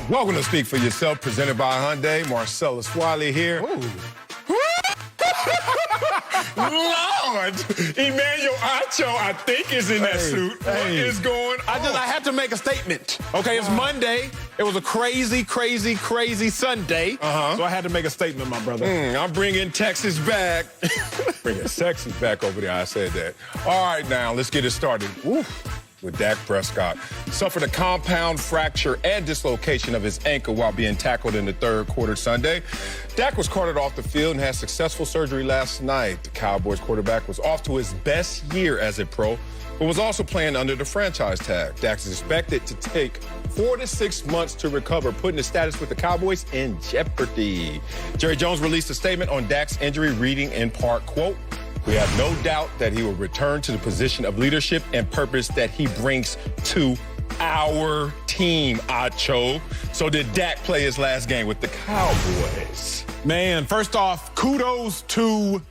Welcome to Speak for Yourself, presented by Hyundai. Marcellus Wiley here. Lord, Emmanuel Acho, I think, is in that suit. What is going on? I had to make a statement. Okay, it's Monday. It was a crazy, crazy, crazy Sunday. So I had to make a statement, my brother. I'm bringing Texas back. Bringing Texas back over there, I said that. All right, now, let's get it started. With Dak Prescott. Suffered a compound fracture and dislocation of his ankle while being tackled in the third quarter Sunday. Dak was carted off the field and had successful surgery last night. The Cowboys quarterback was off to his best year as a pro, but was also playing under the franchise tag. Dak is expected to take 4 to 6 months to recover, putting his status with the Cowboys in jeopardy. Jerry Jones released a statement on Dak's injury, reading in part, quote, "We have no doubt that he will return to the position of leadership and purpose that he brings to our team, Acho." So did Dak play his last game with the Cowboys? Man, first off, kudos to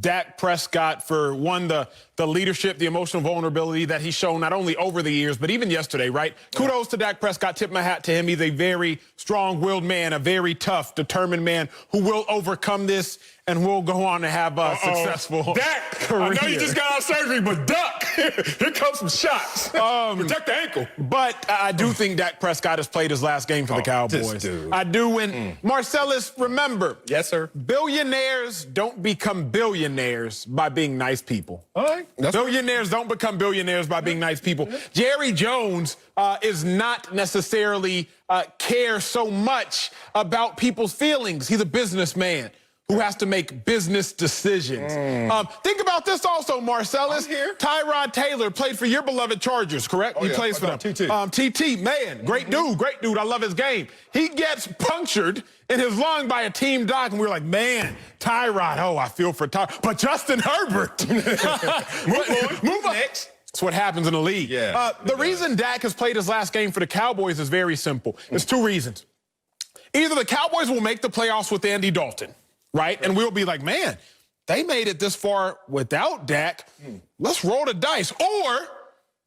Dak Prescott for, one, the leadership, the emotional vulnerability that he's shown not only over the years, but even yesterday, right? Kudos to Dak Prescott. Tip my hat to him. He's a very strong-willed man, a very tough, determined man who will overcome this and will go on to have a successful Dak, career. I know you just got out of surgery, but duck. Here comes some shots. Protect the ankle. But I do think Dak Prescott has played his last game for the Cowboys. This dude. I do. And Marcellus, remember. Yes, sir. Billionaires don't become billionaires by being nice people. All right. Billionaires don't become billionaires by being nice people. Jerry Jones is not necessarily care so much about people's feelings. He's a businessman who has to make business decisions. Think about this also, Marcellus. I'm here. Tyrod Taylor played for your beloved Chargers, correct? He plays for them. TT. TT, man, great dude. I love his game. He gets punctured in his lung by a team doc, and we were like, man, Tyrod, I feel for Tyrod. But Justin Herbert. Move on. Next. That's what happens in the league. Yeah, the reason Dak has played his last game for the Cowboys is very simple. There's two reasons. Either the Cowboys will make the playoffs with Andy Dalton, right? And we'll be like, man, they made it this far without Dak. Let's roll the dice. Or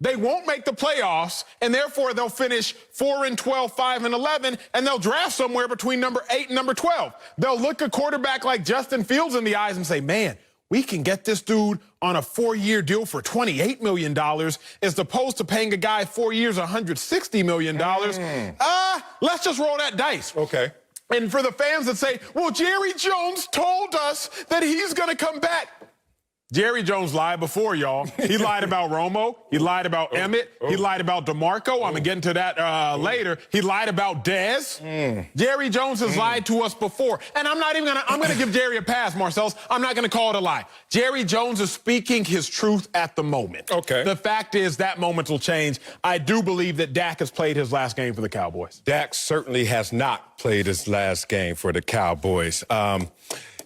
they won't make the playoffs, and therefore they'll finish 4-12, 5-11, and they'll draft somewhere between number 8 and number 12. They'll look a quarterback like Justin Fields in the eyes and say, man, we can get this dude on a 4-year deal for $28 million as opposed to paying a guy 4 years, $160 million. Let's just roll that dice. Okay. And for the fans that say, well, Jerry Jones told us that he's going to come back. Jerry Jones lied before, y'all. He lied about Romo. He lied about Emmett. He lied about DeMarco. I'm going to get into that later. He lied about Dez. Jerry Jones has lied to us before. And I'm going to give Jerry a pass, Marcellus. I'm not going to call it a lie. Jerry Jones is speaking his truth at the moment. Okay. The fact is that moment will change. I do believe that Dak has played his last game for the Cowboys. Dak certainly has not played his last game for the Cowboys.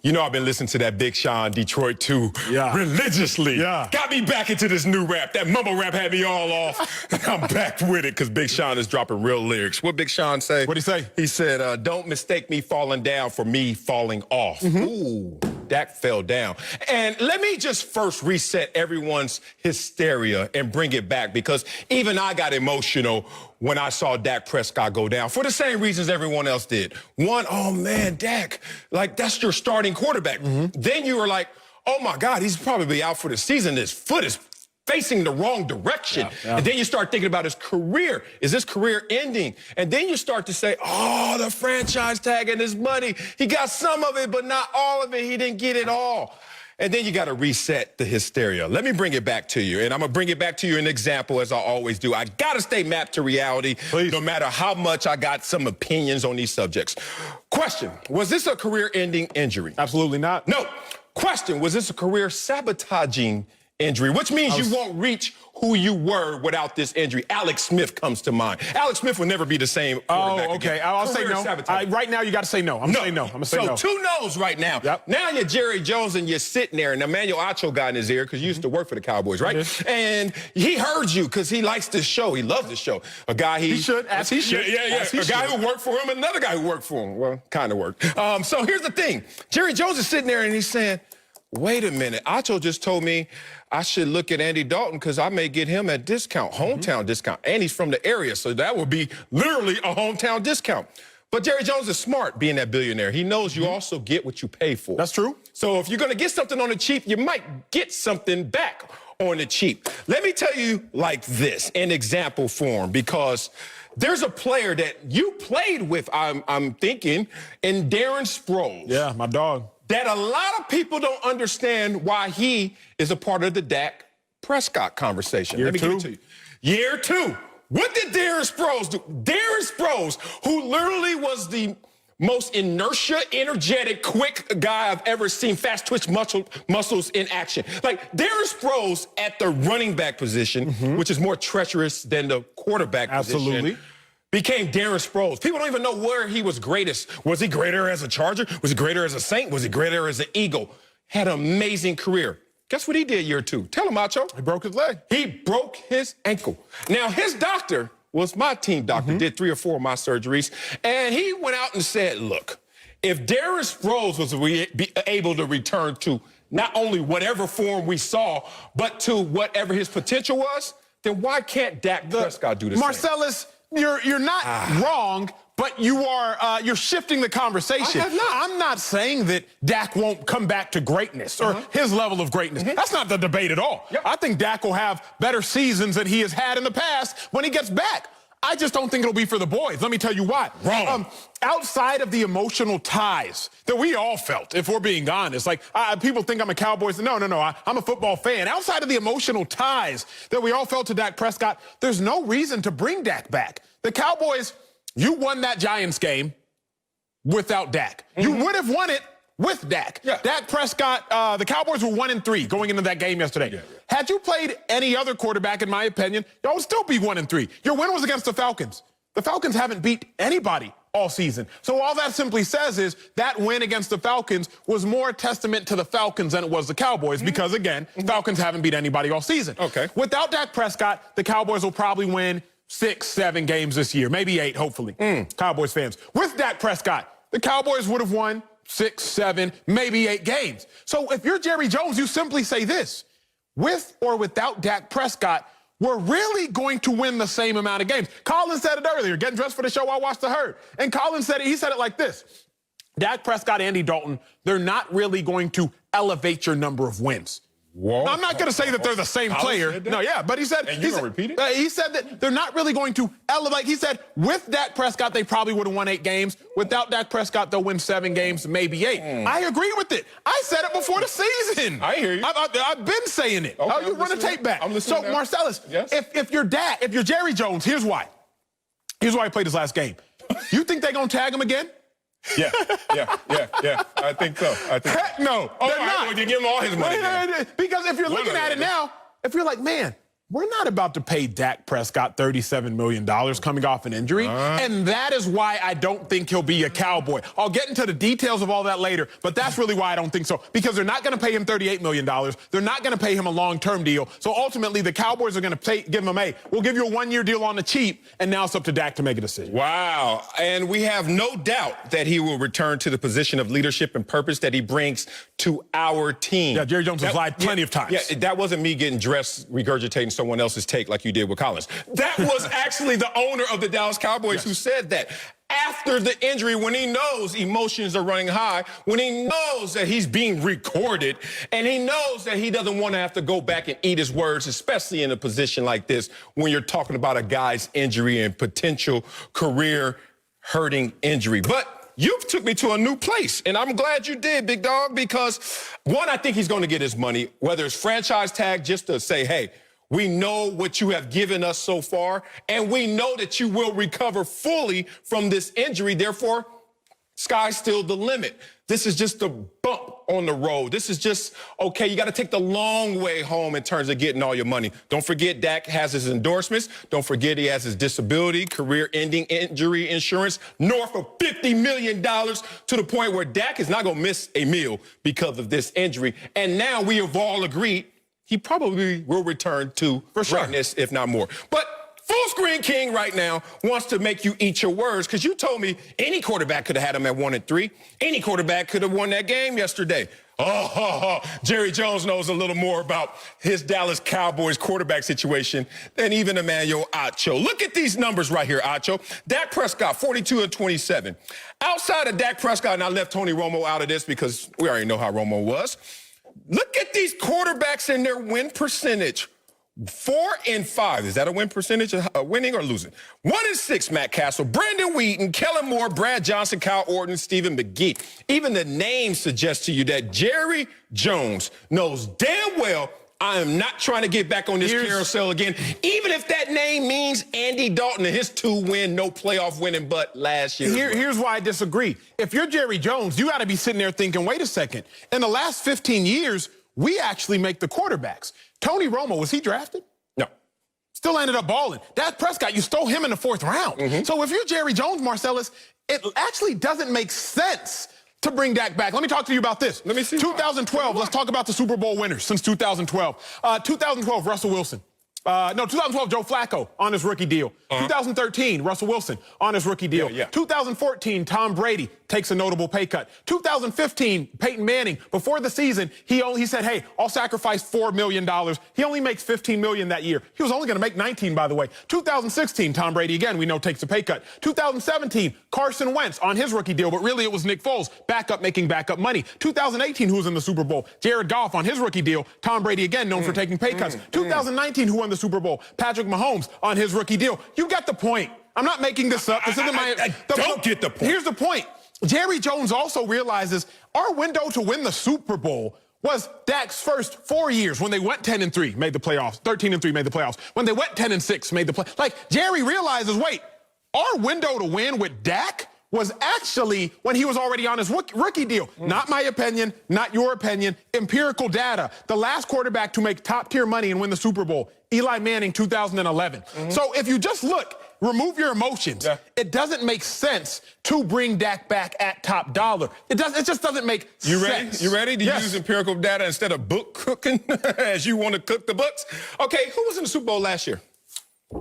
You know I've been listening to that Big Sean Detroit 2 religiously. Got me back into this new rap. That mumble rap had me all off. And I'm back with it because Big Sean is dropping real lyrics. What Big Sean say? What'd he say? He said, don't mistake me falling down for me falling off. Ooh, Dak fell down. And let me just first reset everyone's hysteria and bring it back because even I got emotional when I saw Dak Prescott go down for the same reasons everyone else did. One, oh man, Dak, like that's your starting quarterback. Then you were like, oh my God, he's probably out for the season. His foot is facing the wrong direction. And then you start thinking about his career. Is his career ending? And then you start to say, oh, the franchise tag and his money. He got some of it, but not all of it. He didn't get it all. And then you got to reset the hysteria. Let me bring it back to you. And I'm going to bring it back to you an example, as I always do. I got to stay mapped to reality, no matter how much I got some opinions on these subjects. Question, was this a career-ending injury? Absolutely not. No. Question, was this a career-sabotaging injury, which means you won't reach who you were without this injury? Alex Smith comes to mind. Alex Smith will never be the same quarterback okay. again. I'll say no. Right now, you got to say no. I'm going to say no. I'm going to say no. So 2 no's right now. Now you're Jerry Jones and you're sitting there, and Emmanuel Acho got in his ear because you used to work for the Cowboys, right? And he heard you because he likes this show. He loves this show. A guy he should, as he should. A guy who worked for him, another guy who worked for him. Well, kind of worked. So here's the thing. Jerry Jones is sitting there and he's saying, wait a minute. Acho just told me I should look at Andy Dalton because I may get him at discount, hometown discount. And he's from the area, so that would be literally a hometown discount. But Jerry Jones is smart being that billionaire. He knows you also get what you pay for. That's true. So if you're going to get something on the cheap, you might get something back on the cheap. Let me tell you like this in example form, because there's a player that you played with, I'm thinking, in Darren Sproles. Yeah, my dog. That a lot of people don't understand why he is a part of the Dak Prescott conversation. Year Let me two. give it to you. Year 2. What did Darren Sproles do? Darren Sproles, who literally was the most inertia, energetic, quick guy I've ever seen, fast twitch muscles in action. Like Darren Sproles at the running back position, which is more treacherous than the quarterback Absolutely. position, became Darren Sproles. People don't even know where he was greatest. Was he greater as a Charger? Was he greater as a Saint? Was he greater as an Eagle? Had an amazing career. Guess what he did year 2? Tell him, Acho. He broke his leg. He broke his ankle. Now, his doctor was my team doctor, did 3 or 4 of my surgeries, and he went out and said, look, if Darren Sproles was able to return to not only whatever form we saw, but to whatever his potential was, then why can't Dak Prescott do the same? Marcellus, you're not wrong, but you're shifting the conversation. I have not. I'm not saying that Dak won't come back to greatness or his level of greatness. That's not the debate at all. Yep. I think Dak will have better seasons than he has had in the past when he gets back. I just don't think it'll be for the boys. Let me tell you why. Wrong. Outside of the emotional ties that we all felt, if we're being honest, like people think I'm a Cowboys. No, I'm a football fan. Outside of the emotional ties that we all felt to Dak Prescott, there's no reason to bring Dak back. The Cowboys, you won that Giants game without Dak. You would have won it with Dak. Yeah. Dak Prescott, the Cowboys were 1-3 going into that game yesterday. Had you played any other quarterback, in my opinion, y'all would still be 1-3. Your win was against the Falcons. The Falcons haven't beat anybody all season. So all that simply says is that win against the Falcons was more a testament to the Falcons than it was the Cowboys because, again, Falcons haven't beat anybody all season. Okay. Without Dak Prescott, the Cowboys will probably win 6, 7 games this year, maybe 8, hopefully. Cowboys fans. With Dak Prescott, the Cowboys would have won 6, 7, maybe 8 games. So if you're Jerry Jones, you simply say this: with or without Dak Prescott, we're really going to win the same amount of games. Colin said it earlier, getting dressed for the show, I watched the herd. And Colin said it, he said it like this: Dak Prescott, Andy Dalton, they're not really going to elevate your number of wins. Whoa. I'm not going to say that they're the same player. No, yeah, but he said... And you going to repeat it? He said that they're not really going to elevate. He said with Dak Prescott, they probably would have won 8 games. Without Dak Prescott, they'll win 7 games, maybe 8. I agree with it. I said it before the season. I hear you. I've been saying it. Okay, You run the tape back. I'm listening So, now. Marcellus, Yes? if you're Jerry Jones, here's why. Here's why he played his last game. You think they're going to tag him again? Yeah. I think so. Heck no, they're not. Well, you give him all his money. Because if you're looking at it now, if you're like, man, we're not about to pay Dak Prescott $37 million coming off an injury. And that is why I don't think he'll be a Cowboy. I'll get into the details of all that later, but that's really why I don't think so. Because they're not going to pay him $38 million. They're not going to pay him a long-term deal. So ultimately, the Cowboys are going to give him we'll give you a 1-year deal on the cheap, and now it's up to Dak to make a decision. Wow. And we have no doubt that he will return to the position of leadership and purpose that he brings to our team. Yeah, Jerry Jones has lied plenty of times. Yeah, that wasn't me getting dressed, regurgitating someone else's take like you did with Collins. That was actually the owner of the Dallas Cowboys who said that. After the injury, when he knows emotions are running high, when he knows that he's being recorded, and he knows that he doesn't want to have to go back and eat his words, especially in a position like this, when you're talking about a guy's injury and potential career-hurting injury. But you took me to a new place, and I'm glad you did, big dog, because, one, I think he's going to get his money, whether it's franchise tag, just to say, hey, we know what you have given us so far, and we know that you will recover fully from this injury. Therefore, sky's still the limit. This is just a bump on the road. This is just, okay, you got to take the long way home in terms of getting all your money. Don't forget Dak has his endorsements. Don't forget he has his disability, career-ending injury insurance, north of $50 million, to the point where Dak is not going to miss a meal because of this injury. And now we have all agreed he probably will return to greatness, if not more. But Full Screen King right now wants to make you eat your words because you told me any quarterback could have had him at 1-3. Any quarterback could have won that game yesterday. Jerry Jones knows a little more about his Dallas Cowboys quarterback situation than even Emmanuel Acho. Look at these numbers right here, Acho. Dak Prescott, 42-27. Outside of Dak Prescott, and I left Tony Romo out of this because we already know how Romo was. Look at these quarterbacks and their win percentage. 4-5. Is that a win percentage of winning or losing? 1-6, Matt Castle, Brandon Wheaton, Kellen Moore, Brad Johnson, Kyle Orton, Stephen McGee. Even the names suggest to you that Jerry Jones knows damn well I am not trying to get back on this carousel again, even if that name means Andy Dalton and his 2-win, no playoff winning butt last year. Here's why I disagree. If you're Jerry Jones, you got to be sitting there thinking, wait a second. In the last 15 years, we actually make the quarterbacks. Tony Romo, was he drafted? No. Still ended up balling. Dak Prescott, you stole him in the 4th round. So if you're Jerry Jones, Marcellus, it actually doesn't make sense to bring Dak back. Let me talk to you about this. Let me see. 2012, let's talk about the Super Bowl winners since 2012. 2012, Russell Wilson. 2012, Joe Flacco on his rookie deal. 2013, Russell Wilson on his rookie deal. 2014, Tom Brady takes a notable pay cut. 2015, Peyton Manning, before the season, he said, hey, I'll sacrifice $4 million. He only makes $15 million that year. He was only going to make 19, by the way. 2016, Tom Brady, again, we know takes a pay cut. 2017, Carson Wentz on his rookie deal, but really it was Nick Foles, backup making backup money. 2018, who was in the Super Bowl? Jared Goff on his rookie deal. Tom Brady, again, known for taking pay cuts. 2019, who won the Super Bowl? Patrick Mahomes on his rookie deal. You got the point. I'm not making this up. This isn't my... I don't get the point. Here's the point. Jerry Jones also realizes our window to win the Super Bowl was Dak's first 4 years when they went 10-3, made the playoffs. 13-3, made the playoffs. When they went 10-6, made the play. Like, Jerry realizes, wait, our window to win with Dak was actually when he was already on his rookie deal. Not my opinion, not your opinion, empirical data. The last quarterback to make top-tier money and win the Super Bowl, Eli Manning, 2011. So if you just look, remove your emotions. It doesn't make sense to bring Dak back at top dollar. It just doesn't make sense. You ready to use empirical data instead of book cooking as you want to cook the books? Okay, who was in the Super Bowl last year?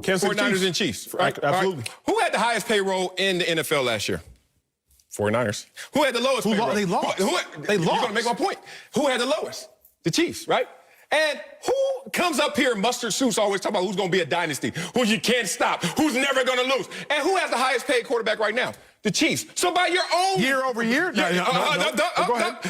Kansas City 49ers and Chiefs. Right? Absolutely. Right. Who had the highest payroll in the NFL last year? 49ers. Who had the lowest payroll? They lost. They lost. You're going to make my point. Who had the lowest? The Chiefs, right? And who comes up here, mustard suits, always talk about who's going to be a dynasty, who you can't stop, who's never going to lose. And who has the highest paid quarterback right now? The Chiefs. So by your own... Year over year? Go ahead.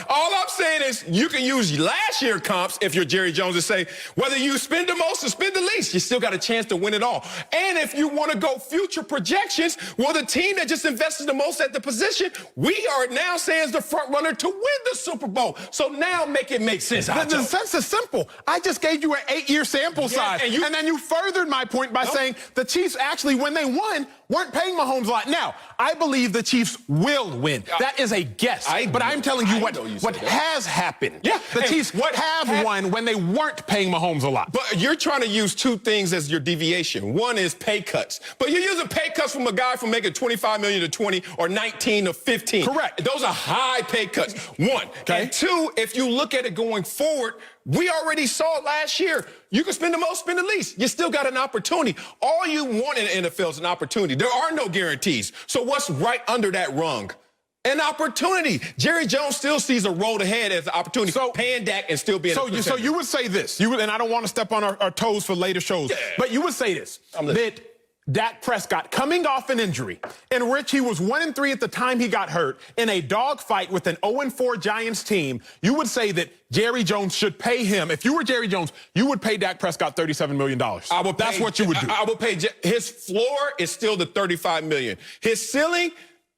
All I'm saying is you can use last year comps if you're Jerry Jones to say whether you spend the most or spend the least, you still got a chance to win it all. And if you want to go future projections, well, the team that just invested the most at the position, we are now saying is the front runner to win the Super Bowl. So now make it make sense. The sense is simple. I just gave you an 8-year sample size. And then you furthered my point by saying the Chiefs actually, when they won, weren't paying Mahomes a lot. Now, I believe the Chiefs will win. That is a guess. But I'm telling you what has happened. The Chiefs have won when they weren't paying Mahomes a lot. But you're trying to use two things as your deviation. One is pay cuts. But you're using pay cuts from a guy from making $25 million to 20 or 19 to 15. Correct. Those are high pay cuts. One. And two, if you look at it going forward, we already saw it last year. You can spend the most, spend the least. You still got an opportunity. All you want in the NFL is an opportunity. There are no guarantees. So what's right under that rung? An opportunity. Jerry Jones still sees a road ahead as an opportunity. So paying Dak and still being so you would say this. And I don't want to step on our toes for later shows. But you would say this. That Dak Prescott, coming off an injury, in which he was 1-3 at the time he got hurt, in a dogfight with an 0-4 Giants team, you would say that Jerry Jones should pay him. If you were Jerry Jones, you would pay Dak Prescott $37 million. That's what you would do. I would pay. His floor is still the $35 million. His ceiling,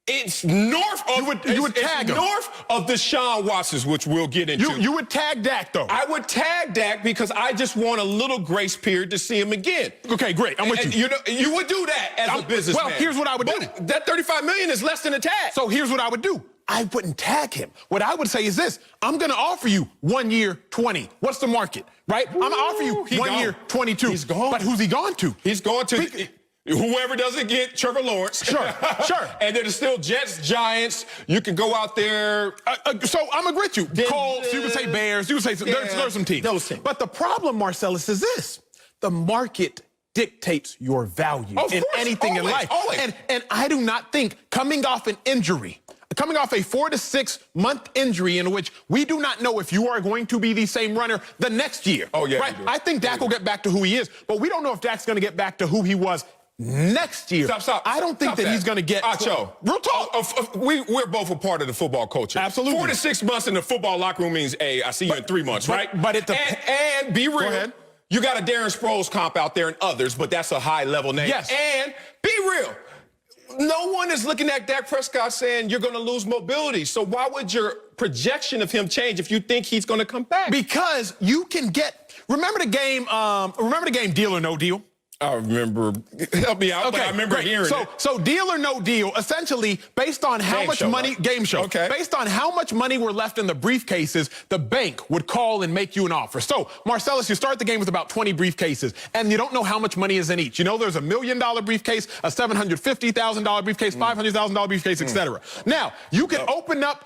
it's north of you would tag him. North of Deshaun Watson's, which we'll get into. You would tag Dak, though. I would tag Dak because I just want a little grace period to see him again. Okay, great. I'm with you. You would do that as a businessman. Well, here's what I would do. That $35 million is less than a tag. So here's what I would do. I wouldn't tag him. What I would say is this. I'm going to offer you 1 year, 20. What's the market, right? I'm going to offer you 1 year, 22. He's gone. But who's he gone to? He's gone to... Whoever doesn't get Trevor Lawrence. Sure. And then there's still Jets, Giants. You can go out there. So I'm agree with you. Colts, you would say Bears. You would say there's some teams. Those teams. But the problem, Marcellus, is this. The market dictates your value Of in course, anything in always, life. always. And I do not think coming off an injury, coming off a 4 to 6 month injury in which we do not know if you are going to be the same runner the next year. Oh, yeah. Right? I think Dak will get back to who he is, but we don't know if Dak's going to get back to who he was next year. Stop. I don't think that he's going to get... Acho. Real talk. We're both a part of the football culture. Absolutely. 4 to 6 months in the football locker room means, hey, I see you in 3 months, right? But it and be real. Go ahead. You got a Darren Sproles comp out there and others, but that's a high-level name. Yes. And be real. No one is looking at Dak Prescott saying you're going to lose mobility. So why would your projection of him change if you think he's going to come back? Because you can get... Remember the game Deal or No Deal? I remember, help me out, but I remember hearing it. So Deal or No Deal, essentially, based on how much money, game show, based on how much money were left in the briefcases, the bank would call and make you an offer. So, Marcellus, you start the game with about 20 briefcases, and you don't know how much money is in each. You know there's $1 million briefcase, a $750,000 briefcase, $500,000 briefcase, etc. Now, you can open up,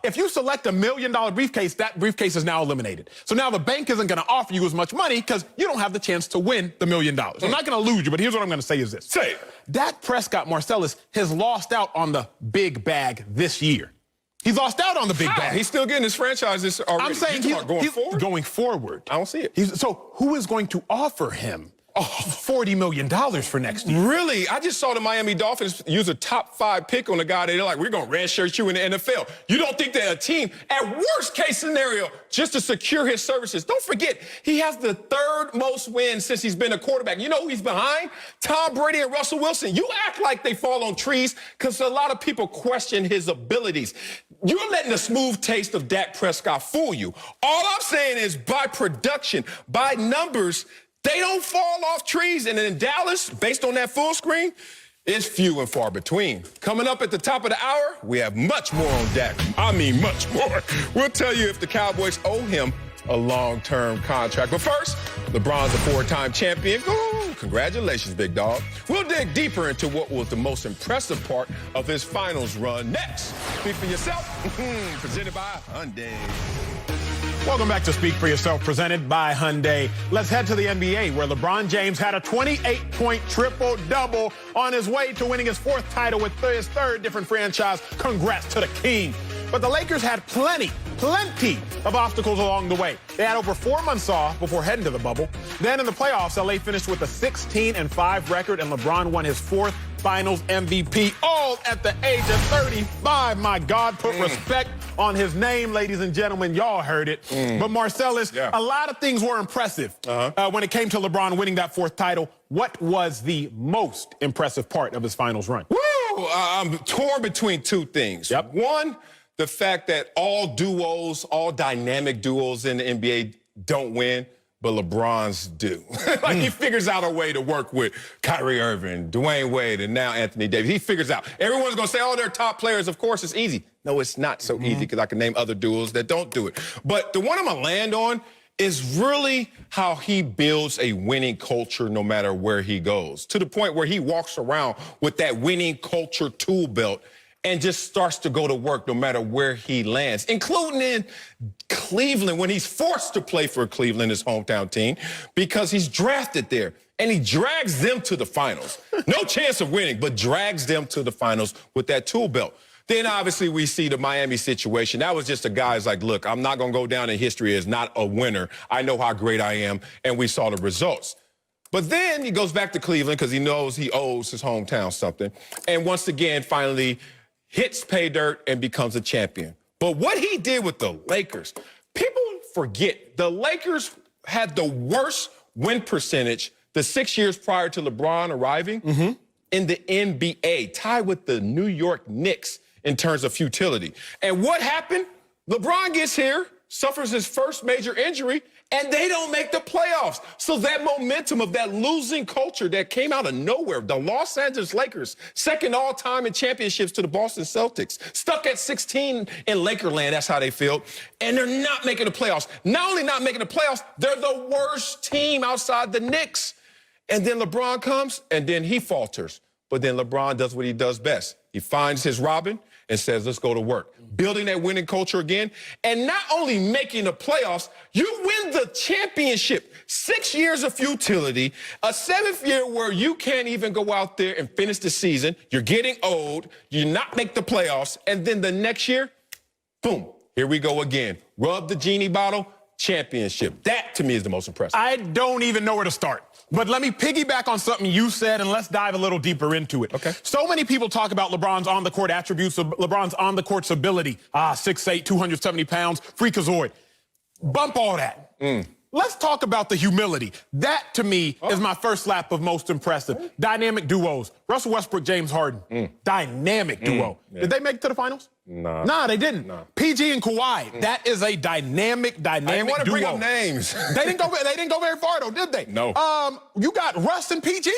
if you select $1 million briefcase, that briefcase is now eliminated. So now the bank isn't going to offer you as much money because you don't have the chance to win the $1 million. I'm not going to lose you, but here's what I'm going to say is this. Say it. Dak Prescott, Marcellus, has lost out on the big bag this year. He's lost out on the big bag. He's still getting his franchises already. I'm saying he's going forward. I don't see it. So who is going to offer him $40 million for next year? Really? I just saw the Miami Dolphins use a top 5 pick on a guy. They're like, we're going to redshirt you in the NFL. You don't think that a team, at worst case scenario, just to secure his services. Don't forget, he has the 3rd most wins since he's been a quarterback. You know who he's behind? Tom Brady and Russell Wilson. You act like they fall on trees because a lot of people question his abilities. You're letting the smooth taste of Dak Prescott fool you. All I'm saying is by production, by numbers, they don't fall off trees. And in Dallas, based on that full screen, it's few and far between. Coming up at the top of the hour, we have much more on Dak. I mean, much more. We'll tell you if the Cowboys owe him a long-term contract. But first, LeBron's a 4-time champion. Ooh, congratulations, big dog. We'll dig deeper into what was the most impressive part of his finals run next. Speak for yourself. Presented by Hyundai. Welcome back to Speak for Yourself, presented by Hyundai. Let's head to the NBA, where LeBron James had a 28-point triple-double on his way to winning his 4th title with his 3rd different franchise. Congrats to the king. But the Lakers had plenty of obstacles along the way. They had over 4 months off before heading to the bubble. Then in the playoffs, LA finished with a 16-5 record, and LeBron won his 4th Finals MVP, all at the age of 35. My God, put respect on his name, ladies and gentlemen. Y'all heard it. But Marcellus, a lot of things were impressive when it came to LeBron winning that 4th title. What was the most impressive part of his finals run? Woo! I'm torn between 2 things. One, the fact that all duos, all dynamic duos in the NBA don't win, but LeBron's do. Like he figures out a way to work with Kyrie Irving, Dwayne Wade, and now Anthony Davis. He figures out. Everyone's going to say, oh, they're top players. Of course, it's easy. No, it's not so easy because I can name other duos that don't do it. But the one I'm going to land on is really how he builds a winning culture no matter where he goes, to the point where he walks around with that winning culture tool belt and just starts to go to work no matter where he lands, including in Cleveland when he's forced to play for Cleveland, his hometown team, because he's drafted there. And he drags them to the finals. No chance of winning, but drags them to the finals with that tool belt. Then, obviously, we see the Miami situation. That was just a guy's like, look, I'm not going to go down in history as not a winner. I know how great I am, and we saw the results. But then he goes back to Cleveland because he knows he owes his hometown something. And once again, finally hits pay dirt and becomes a champion. But what he did with the Lakers, people forget the Lakers had the worst win percentage the 6 years prior to LeBron arriving in the NBA, tied with the New York Knicks in terms of futility. And what happened? LeBron gets here, suffers his first major injury, and they don't make the playoffs. So that momentum of that losing culture that came out of nowhere, the Los Angeles Lakers, second all-time in championships to the Boston Celtics, stuck at 16 in Lakerland, that's how they feel, and they're not making the playoffs. Not only not making the playoffs, they're the worst team outside the Knicks. And then LeBron comes, and then he falters. But then LeBron does what he does best. He finds his Robin and says, let's go to work. Building that winning culture again. And not only making the playoffs, you win the championship. 6 years of futility, a 7th year where you can't even go out there and finish the season. You're getting old. You not make the playoffs. And then the next year, boom, here we go again. Rub the genie bottle, championship. That, to me, is the most impressive. I don't even know where to start. But let me piggyback on something you said, and let's dive a little deeper into it. Okay. So many people talk about LeBron's on-the-court attributes, LeBron's on-the-court's ability. 6'8", 270 pounds, freakazoid. Bump all that. Let's talk about the humility. That, to me, is my first lap of most impressive. Dynamic duos. Russell Westbrook, James Harden. Dynamic duo. Yeah. Did they make it to the finals? Nah, they didn't. Nah. PG and Kawhi. That is a dynamic I didn't want to duo. bring up names. They didn't go very far, though, did they? No. You got Russ and PG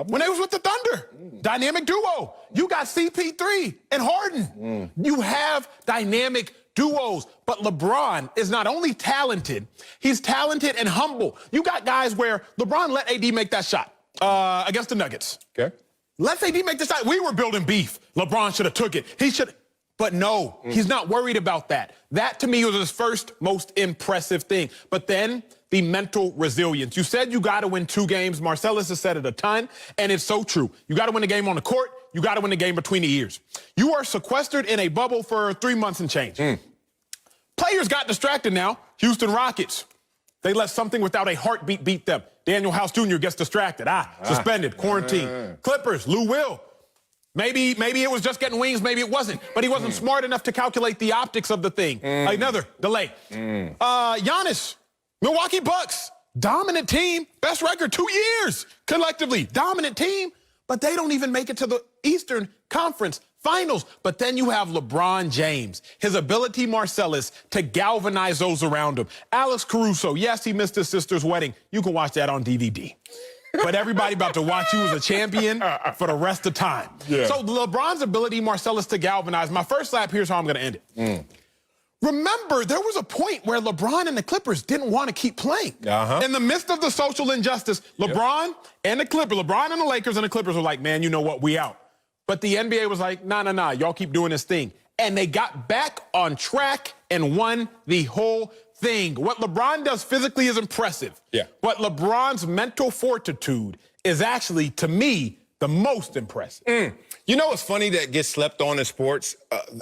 when they was with the Thunder. Dynamic duo. You got CP3 and Harden. You have dynamic duos. But LeBron is not only talented, he's talented and humble. You got guys where LeBron let AD make that shot against the Nuggets. Okay. Let's AD make the shot. We were building beef. LeBron should have took it. He should. But no, he's not worried about that. That, to me, was his first most impressive thing. But then the mental resilience. You said you got to win 2 games. Marcellus has said it a ton, and it's so true. You got to win the game on the court. You got to win the game between the ears. You are sequestered in a bubble for 3 months and change. Players got distracted now. Houston Rockets. They let something without a heartbeat beat them. Daniel House Jr. gets distracted. Suspended, quarantine. Clippers, Lou Will. Maybe it was just getting wings, maybe it wasn't. But he wasn't smart enough to calculate the optics of the thing. Another delay. Giannis, Milwaukee Bucks, dominant team, best record 2 years collectively. Dominant team, but they don't even make it to the Eastern Conference Finals. But then you have LeBron James, his ability, Marcellus, to galvanize those around him. Alex Caruso, yes, he missed his sister's wedding. You can watch that on DVD. But everybody about to watch you as a champion for the rest of time. Yeah. So LeBron's ability, Marcellus, to galvanize. My first lap, here's how I'm going to end it. Remember, there was a point where LeBron and the Clippers didn't want to keep playing. In the midst of the social injustice, LeBron and the Clippers, LeBron and the Lakers and the Clippers were like, man, you know what, we out. But the NBA was like, nah, y'all keep doing this thing. And they got back on track and won the whole thing. What LeBron does physically is impressive. But LeBron's mental fortitude is actually, to me, the most impressive. You know what's funny that gets slept on in sports?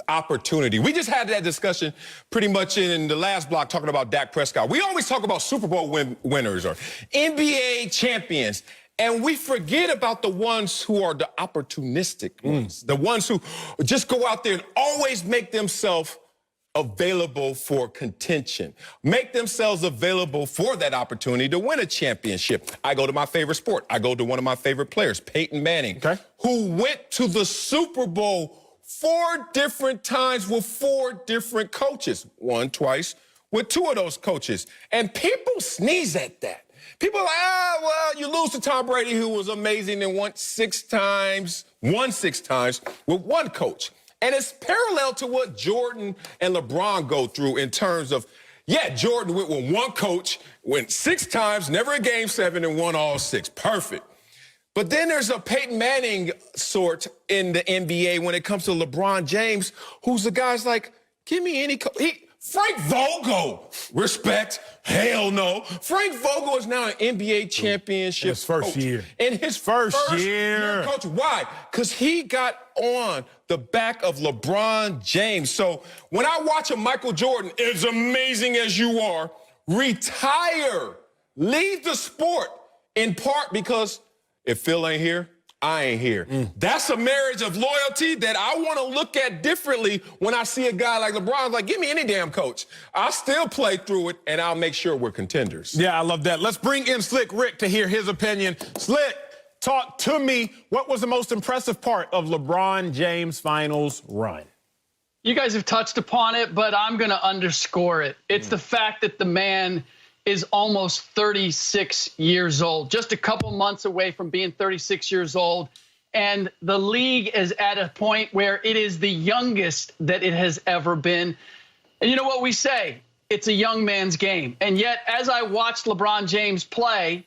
Opportunity. We just had that discussion pretty much in the last block talking about Dak Prescott. We always talk about Super Bowl winners or NBA champions. And we forget about the ones who are the opportunistic ones, the ones who just go out there and always make themselves available for contention, make themselves available for that opportunity to win a championship. I go to my favorite sport. I go to one of my favorite players, Peyton Manning, who went to the Super Bowl 4 different times with 4 different coaches, won twice with 2 of those coaches. And people sneeze at that. People are like, well, you lose to Tom Brady, who was amazing and won 6 times with 1 coach. And it's parallel to what Jordan and LeBron go through in terms of, Jordan went with 1 coach, went 6 times, never a game 7, and won all 6. Perfect. But then there's a Peyton Manning sort in the NBA when it comes to LeBron James, who's the guy's like, give me any coach. Frank Vogel, respect, hell no. Frank Vogel is now an NBA championship his first coach. year. In his first year coach. Why? Because he got on the back of LeBron James. So when I watch a Michael Jordan, as amazing as you are, retire, leave the sport, in part because if Phil ain't here, I ain't here. That's a marriage of loyalty that I want to look at differently when I see a guy like LeBron. Like, give me any damn coach. I'll still play through it, and I'll make sure we're contenders. Yeah, I love that. Let's bring in Slick Rick to hear his opinion. Slick, talk to me. What was the most impressive part of LeBron James' finals run? You guys have touched upon it, but I'm going to underscore it. It's the fact that the man is almost 36 years old, just a couple months away from being 36 years old. And the league is at a point where it is the youngest that it has ever been. And you know what we say? It's a young man's game. And yet, as I watched LeBron James play,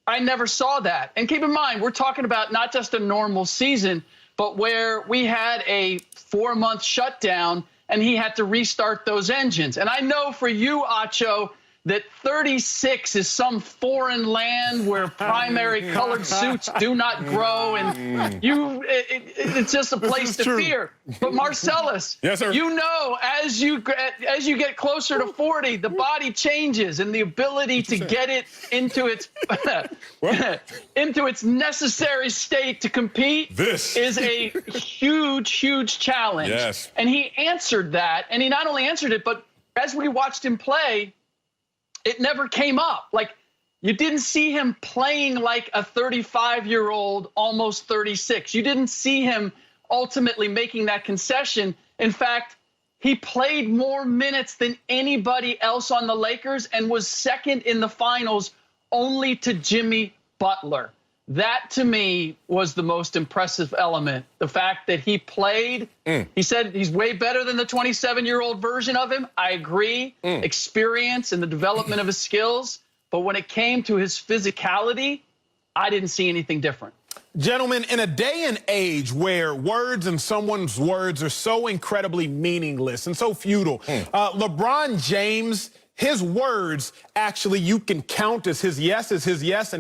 I never saw that. And keep in mind, we're talking about not just a normal season, but where we had a 4-month shutdown and he had to restart those engines. And I know for you, Acho, that 36 is some foreign land where primary colored suits do not grow, and it's just a place to fear. But Marcellus, yes, sir. You know, as you get closer to 40, the body changes, and the ability to get it into its into its necessary state to compete is a huge challenge. Yes. And he answered that, and he not only answered it, but as we watched him play, it never came up. Like, you didn't see him playing like a 35-year-old, almost 36. You didn't see him ultimately making that concession. In fact, he played more minutes than anybody else on the Lakers and was second in the finals only to Jimmy Butler. That, to me, was the most impressive element. The fact that he played, he said he's way better than the 27-year-old version of him. I agree. Experience and the development of his skills. But when it came to his physicality, I didn't see anything different. Gentlemen, in a day and age where words and someone's words are so incredibly meaningless and so futile, LeBron James, his words, actually, you can count as his yes and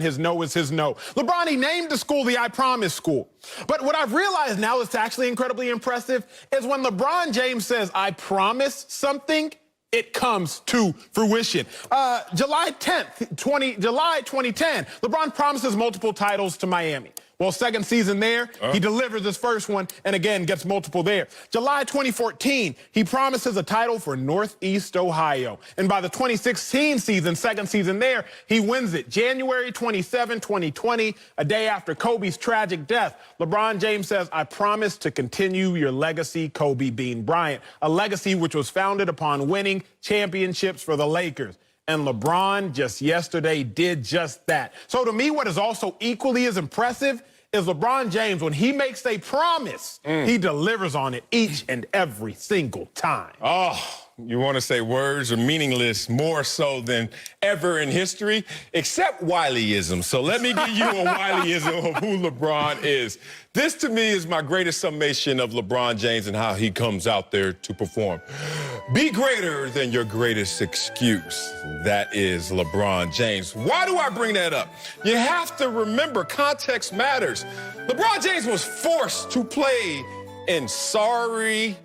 his no is his no. LeBron, he named the school the I Promise School. But what I've realized now that's actually incredibly impressive is when LeBron James says, I promise something, it comes to fruition. July 2010, LeBron promises multiple titles to Miami. Well, second season there, he delivers his first one and again gets multiple there. July 2014, he promises a title for Northeast Ohio. And by the 2016 season, second season there, he wins it. January 27, 2020, a day after Kobe's tragic death, LeBron James says, I promise to continue your legacy, Kobe Bean Bryant, a legacy which was founded upon winning championships for the Lakers. And LeBron just yesterday did just that. So to me, what is also equally as impressive is LeBron James, when he makes a promise, he delivers on it each and every single time. Oh, you want to say words are meaningless more so than ever in history, except Wileyism. So let me give you a Wileyism of who LeBron is. This, to me, is my greatest summation of LeBron James and how he comes out there to perform. Be greater than your greatest excuse. That is LeBron James. Why do I bring that up? You have to remember, context matters. LeBron James was forced to play in sorry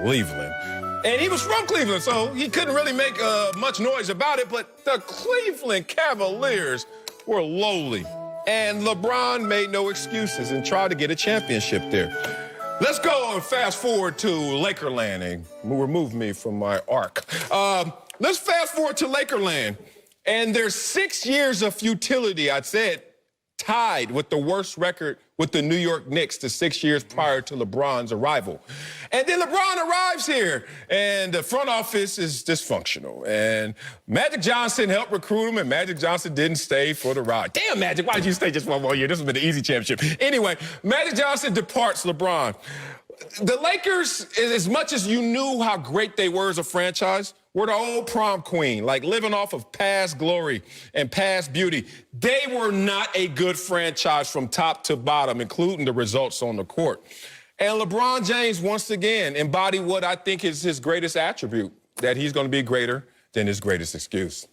Cleveland. And he was from Cleveland, so he couldn't really make much noise about it, but the Cleveland Cavaliers were lowly. And LeBron made no excuses and tried to get a championship there. Let's go and fast forward to Lakerland and remove me from my arc. Let's fast forward to Lakerland. And there's 6 years of futility, I'd said, tied with the worst record with the New York Knicks the 6 years prior to LeBron's arrival. And then LeBron arrives here, and the front office is dysfunctional. And Magic Johnson helped recruit him, and Magic Johnson didn't stay for the ride. Damn, Magic, why did you stay just 1 more year? This has been an easy championship. Anyway, Magic Johnson departs LeBron. The Lakers, as much as you knew how great they were as a franchise, were the old prom queen, like living off of past glory and past beauty. They were not a good franchise from top to bottom, including the results on the court. And LeBron James, once again, embodied what I think is his greatest attribute, that he's going to be greater than his greatest excuse.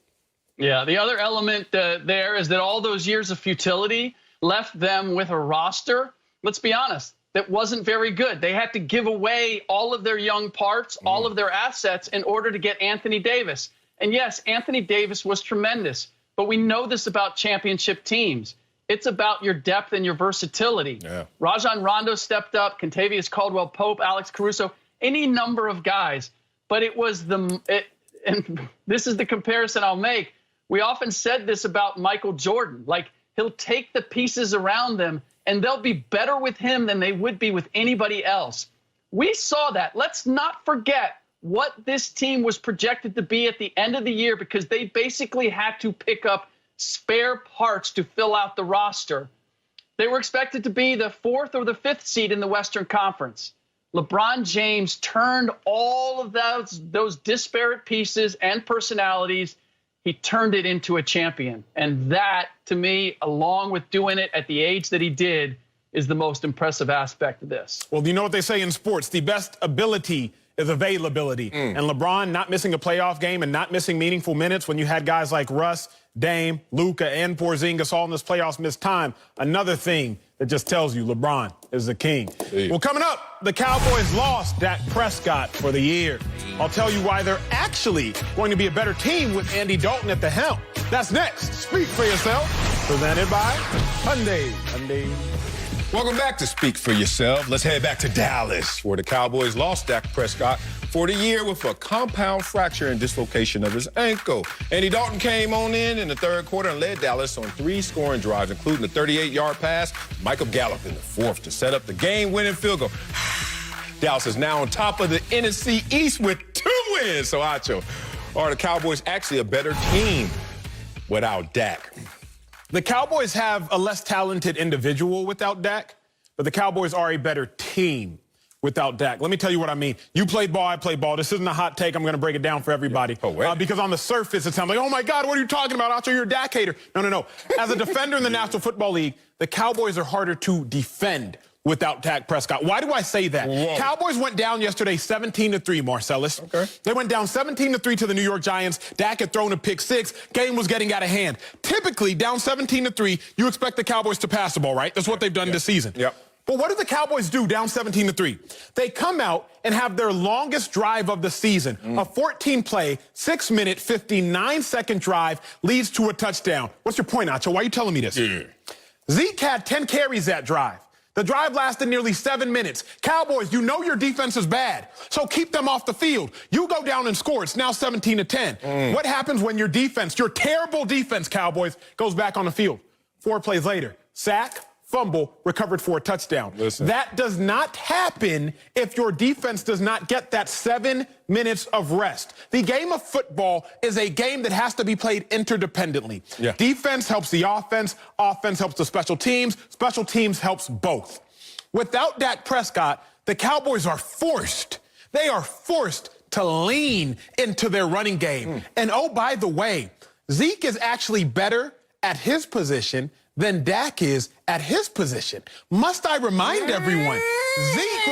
Yeah, the other element there is that all those years of futility left them with a roster, let's be honest, that wasn't very good. They had to give away all of their young parts, all of their assets in order to get Anthony Davis. And yes, Anthony Davis was tremendous, but we know this about championship teams. It's about your depth and your versatility. Yeah. Rajon Rondo stepped up, Kentavious Caldwell-Pope, Alex Caruso, any number of guys. But it was and this is the comparison I'll make. We often said this about Michael Jordan. Like, he'll take the pieces around them and they'll be better with him than they would be with anybody else. We saw that. Let's not forget what this team was projected to be at the end of the year, because they basically had to pick up spare parts to fill out the roster. They were expected to be the 4th or the 5th seed in the Western Conference. LeBron James turned all of those disparate pieces and personalities he turned it into a champion. And that, to me, along with doing it at the age that he did, is the most impressive aspect of this. Well, you know what they say in sports? The best ability is availability. And LeBron not missing a playoff game and not missing meaningful minutes when you had guys like Russ, Dame, Luka, and Porzingis all in this playoffs missed time. Another thing that just tells you LeBron is the king. Well, coming up, the Cowboys lost Dak Prescott for the year. I'll tell you why they're actually going to be a better team with Andy Dalton at the helm. That's next. Speak for yourself. Presented by Hyundai. Welcome back to Speak for Yourself. Let's head back to Dallas, where the Cowboys lost Dak Prescott for the year with a compound fracture and dislocation of his ankle. Andy Dalton came on in the third quarter and led Dallas on 3 scoring drives, including a 38-yard pass, Michael Gallup in the fourth to set up the game-winning field goal. Dallas is now on top of the NFC East with 2 wins. So, Acho, are the Cowboys actually a better team without Dak? The Cowboys have a less talented individual without Dak, but the Cowboys are a better team without Dak. Let me tell you what I mean. You played ball, I played ball. This isn't a hot take. I'm going to break it down for everybody. Because on the surface, it sounds like, oh, my God, what are you talking about? Acho, you're a Dak hater. No. As a defender in the National Football League, the Cowboys are harder to defend without Dak Prescott. Why do I say that? Whoa. Cowboys went down yesterday 17-3, Marcellus. Okay. They went down 17-3 to the New York Giants. Dak had thrown a pick 6. Game was getting out of hand. Typically, down 17-3, you expect the Cowboys to pass the ball, right? That's what they've done this season. But what do the Cowboys do down 17-3? They come out and have their longest drive of the season. A 14-play, 6-minute, 59-second drive leads to a touchdown. What's your point, Acho? Why are you telling me this? Zeke had 10 carries that drive. The drive lasted nearly 7 minutes. Cowboys, you know your defense is bad, so keep them off the field. You go down and score. It's now 17-10. What happens when your defense, your terrible defense, Cowboys, goes back on the field? 4 plays later, sack, fumble, recovered for a touchdown. That does not happen if your defense does not get that 7 minutes of rest. The game of football is a game that has to be played interdependently. Defense helps the offense helps the special teams helps both. Without Dak Prescott, the Cowboys are forced. They are forced to lean into their running game. And oh, by the way, Zeke is actually better at his position than Dak is at his position. Must I remind everyone? Zeke,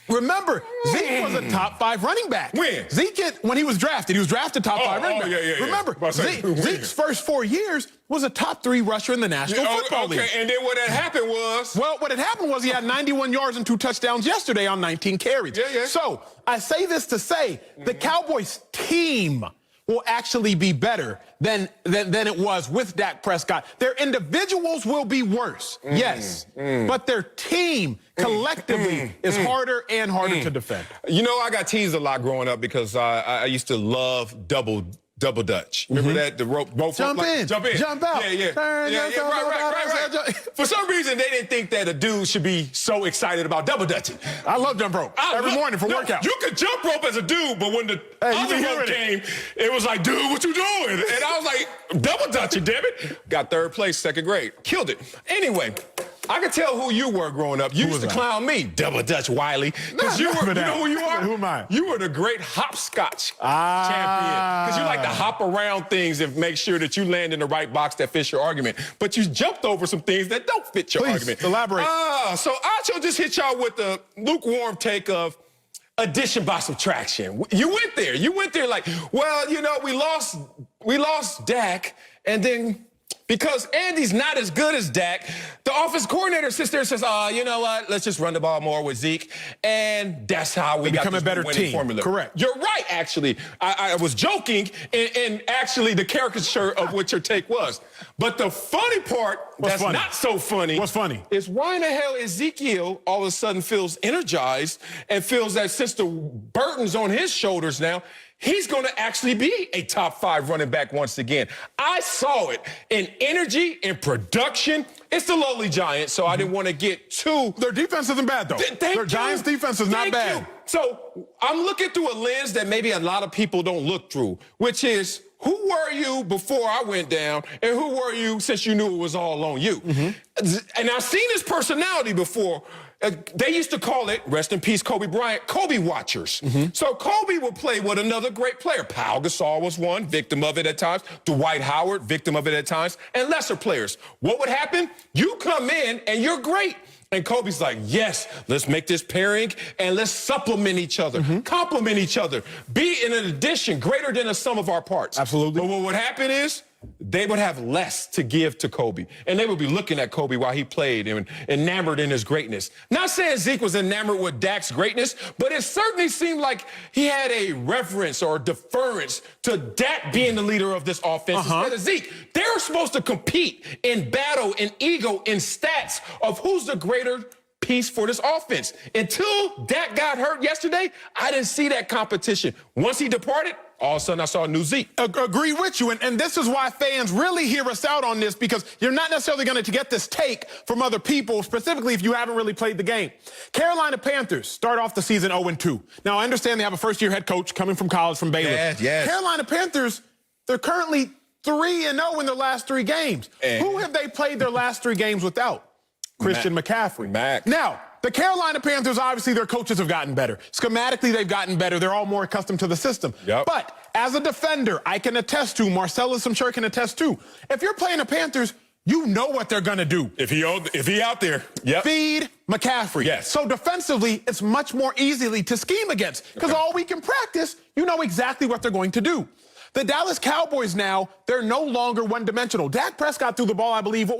remember, Zeke was a top 5 running back. When? Zeke, when he was drafted top 5 running back. Remember, Zeke's first 4 years was a top 3 rusher in the National Football League. And then what had happened was? Well, what had happened was he had 91 yards and 2 touchdowns yesterday on 19 carries. So I say this to say the Cowboys team will actually be better than it was with Dak Prescott. Their individuals will be worse, yes, but their team collectively is harder and harder to defend. You know, I got teased a lot growing up because I used to love double Dutch. Remember that? The rope jump in, jump out. Right. For some reason, they didn't think that a dude should be so excited about double dutching. I love jump rope every morning for workout. You could jump rope as a dude, but when the other rope came, it was like, dude, what you doing? And I was like, double dutching, damn it. Got 3rd place, 2nd grade. Killed it. Anyway, I could tell who you were growing up. You used to clown me, Double Dutch Wiley. Because you know who you are? Who am I? You were the great hopscotch champion. Because you like to hop around things and make sure that you land in the right box that fits your argument. But you jumped over some things that don't fit your argument. Elaborate. So Acho just hit y'all with the lukewarm take of addition by subtraction. You went there like, well, you know, we lost Dak, and then because Andy's not as good as Dak, the offense coordinator sits there and says, you know what, let's just run the ball more with Zeke. And that's how we got this better winning team. Formula. Correct. You're right, actually. I was joking, and actually the caricature of what your take was. But the funny part not so funny. What's funny? Is why in the hell Ezekiel all of a sudden feels energized and feels that since the burden's on his shoulders now, he's going to actually be a top 5 running back once again. I saw it in energy, in production. It's the lowly Giants, so I didn't want to get too... Their defense isn't bad, though. Their Giants defense is not bad. So I'm looking through a lens that maybe a lot of people don't look through, which is, who were you before I went down, and who were you since you knew it was all on you? And I've seen his personality before. They used to call it, rest in peace, Kobe Bryant, Kobe watchers. So Kobe would play with another great player. Pau Gasol was one, victim of it at times. Dwight Howard, victim of it at times. And lesser players. What would happen? You come in and you're great. And Kobe's like, yes, let's make this pairing and let's supplement each other, complement each other, be in an addition greater than the sum of our parts. Absolutely. But what would happen is they would have less to give to Kobe. And they would be looking at Kobe while he played and enamored in his greatness. Not saying Zeke was enamored with Dak's greatness, but it certainly seemed like he had a reverence or deference to Dak being the leader of this offense instead of Zeke. They were supposed to compete in battle, in ego, in stats of who's the greater piece for this offense. Until Dak got hurt yesterday, I didn't see that competition. Once he departed, all of a sudden I saw a new Zeke. Agree with you, and this is why fans really hear us out on this, because you're not necessarily going to get this take from other people, specifically if you haven't really played the game. Carolina Panthers start off the season 0-2. Now, I understand they have a first-year head coach coming from college from Baylor. Yes. Carolina Panthers, they're currently 3-0 in their last 3 games. Who have they played their last 3 games without? Christian McCaffrey. Now, the Carolina Panthers, obviously, their coaches have gotten better. Schematically, they've gotten better. They're all more accustomed to the system. But as a defender, I can attest to, Marcellus, I'm sure, can attest to, if you're playing the Panthers, you know what they're going to do. If he out there. Feed McCaffrey. Yes. So defensively, it's much more easily to scheme against, because all week in practice, you know exactly what they're going to do. The Dallas Cowboys now, they're no longer one-dimensional. Dak Prescott threw the ball, I believe,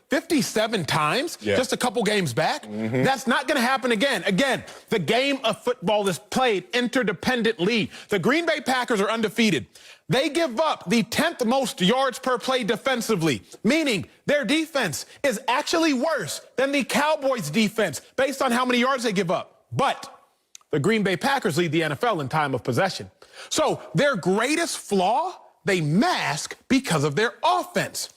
57 times just a couple games back? That's not going to happen again. Again, the game of football is played interdependently. The Green Bay Packers are undefeated. They give up the 10th most yards per play defensively, meaning their defense is actually worse than the Cowboys' defense based on how many yards they give up. But the Green Bay Packers lead the NFL in time of possession. So their greatest flaw, they mask because of their offense.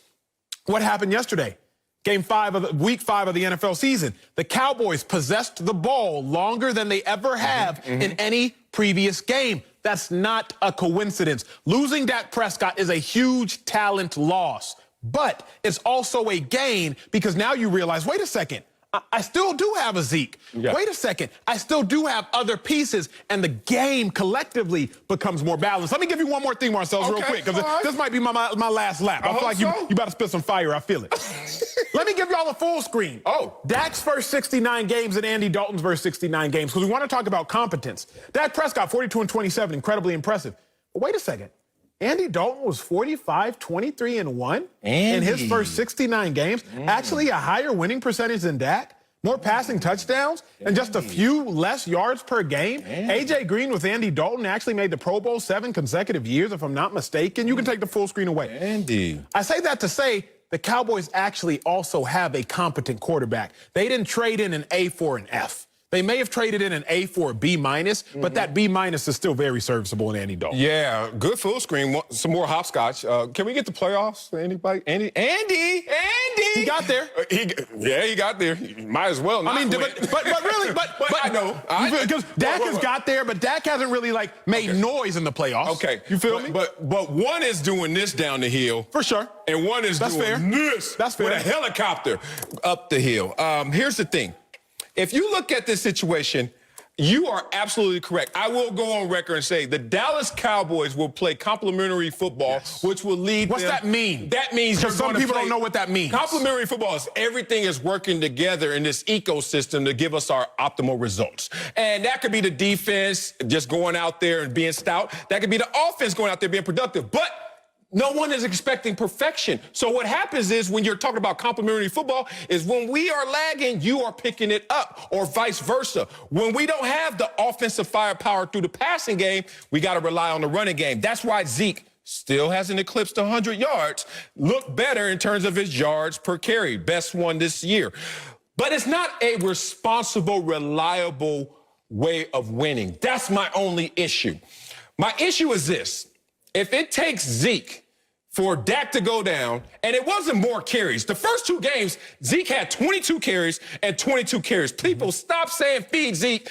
What happened yesterday? Week 5 of the NFL season. The Cowboys possessed the ball longer than they ever have in any previous game. That's not a coincidence. Losing Dak Prescott is a huge talent loss, but it's also a gain because now you realize, wait a second, I still do have a Zeke. Wait a second. I still do have other pieces, and the game collectively becomes more balanced. Let me give you one more thing, Marcel, real quick, because this might be my last lap. I feel like you about to spit some fire. I feel it. Let me give y'all a full screen. Dak's first 69 games and Andy Dalton's first 69 games, because we want to talk about competence. Dak Prescott, 42-27, incredibly impressive. But wait a second. Andy Dalton was 45-23-1 in his first 69 games. Actually, a higher winning percentage than Dak. More passing touchdowns and just a few less yards per game. A.J. Green with Andy Dalton actually made the Pro Bowl 7 consecutive years, if I'm not mistaken. You can take the full screen away. I say that to say the Cowboys actually also have a competent quarterback. They didn't trade in an A for an F. They may have traded in an A for a B-, but that B- is still very serviceable in Andy Dalton. Yeah, good full screen. Some more hopscotch. Can we get the playoffs? Anybody? Andy! He got there. He got there. Might as well. I mean, but really, I know. Because Dak has got there, but Dak hasn't really made noise in the playoffs. Okay, you feel me? But one is doing this down the hill for sure, and one is doing this. That's fair. With a helicopter up the hill. Here's the thing. If you look at this situation, you are absolutely correct. I will go on record and say the Dallas Cowboys will play complementary football, which will lead What's that mean? That means because some people don't know what that means. Complementary football is everything is working together in this ecosystem to give us our optimal results. And that could be the defense just going out there and being stout. That could be the offense going out there being productive. But no one is expecting perfection. So what happens is when you're talking about complementary football is when we are lagging, you are picking it up, or vice versa. When we don't have the offensive firepower through the passing game, we got to rely on the running game. That's why Zeke still hasn't eclipsed 100 yards, look better in terms of his yards per carry, best one this year. But it's not a responsible, reliable way of winning. That's my only issue. My issue is this. If it takes Zeke for Dak to go down, and it wasn't more carries. The first 2 games, Zeke had 22 carries and 22 carries. People stop saying feed Zeke.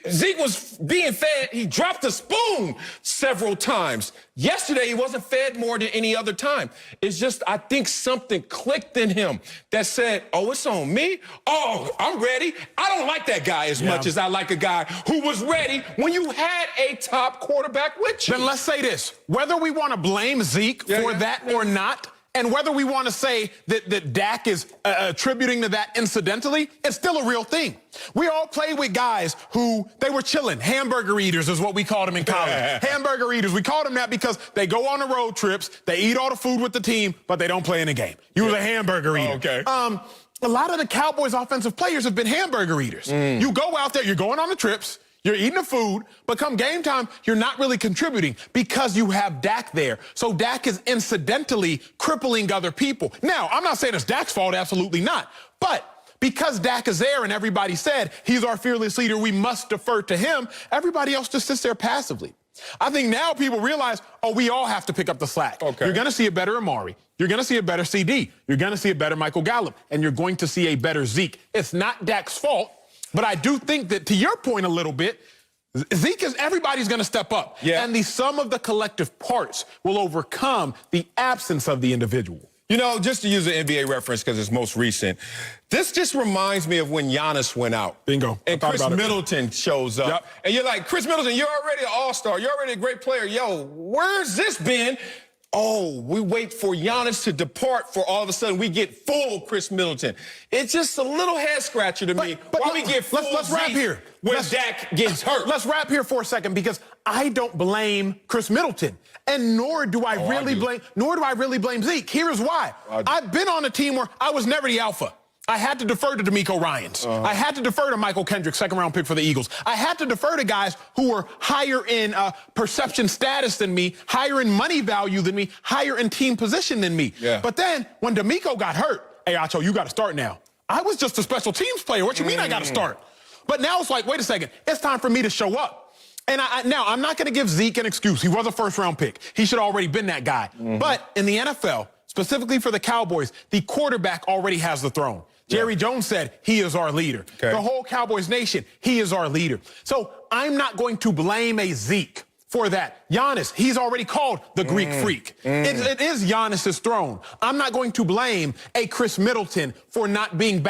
Zeke was being fed. He dropped the spoon several times. Yesterday, he wasn't fed more than any other time. It's just, I think something clicked in him that said, oh, it's on me? Oh, I'm ready. I don't like that guy as much as I like a guy who was ready when you had a top quarterback with you. Then let's say this. Whether we want to blame Zeke for that or not, and whether we want to say that Dak is attributing to that incidentally, it's still a real thing. We all play with guys who, they were chilling. Hamburger eaters is what we called them in college. Hamburger eaters. We called them that because they go on the road trips, they eat all the food with the team, but they don't play in the game. You was a hamburger eater. Okay. A lot of the Cowboys offensive players have been hamburger eaters. You go out there, you're going on the trips, you're eating the food, but come game time, you're not really contributing because you have Dak there. So Dak is incidentally crippling other people. Now, I'm not saying it's Dak's fault, absolutely not. But because Dak is there and everybody said he's our fearless leader, we must defer to him, everybody else just sits there passively. I think now people realize, oh, we all have to pick up the slack. Okay. You're going to see a better Amari. You're going to see a better CD. You're going to see a better Michael Gallup. And you're going to see a better Zeke. It's not Dak's fault, but I do think that, to your point a little bit, Zeke is, everybody's going to step up. Yeah. And the sum of the collective parts will overcome the absence of the individual. You know, just to use an NBA reference because it's most recent, this just reminds me of when Giannis went out. Bingo. And Chris Middleton shows up. Yep. And you're like, Chris Middleton, you're already an all-star. You're already a great player. Yo, where's this been? Oh, we wait for Giannis to depart for all of a sudden we get full Chris Middleton. It's just a little head-scratcher to me. But why we get full let's wrap here. when Dak gets hurt. Let's wrap here for a second because I don't blame Chris Middleton. And nor do I really blame Zeke. Here is why. I've been on a team where I was never the alpha. I had to defer to DeMeco Ryans. I had to defer to Michael Kendrick, second-round pick for the Eagles. I had to defer to guys who were higher in perception status than me, higher in money value than me, higher in team position than me. Yeah. But then when DeMeco got hurt, hey, Acho, you got to start now. I was just a special teams player. What you mean I got to start? But now it's like, wait a second. It's time for me to show up. And now, I'm not going to give Zeke an excuse. He was a first-round pick. He should have already been that guy. But in the NFL, specifically for the Cowboys, the quarterback already has the throne. Jerry Jones said, he is our leader. Okay. The whole Cowboys nation, he is our leader. So I'm not going to blame a Zeke for that. Giannis, he's already called the Greek freak. It is Giannis's throne. I'm not going to blame a Chris Middleton for not being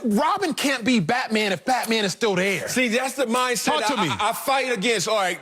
Robin can't be Batman if Batman is still there. See, that's the mindset Talk to me. I fight against. All right,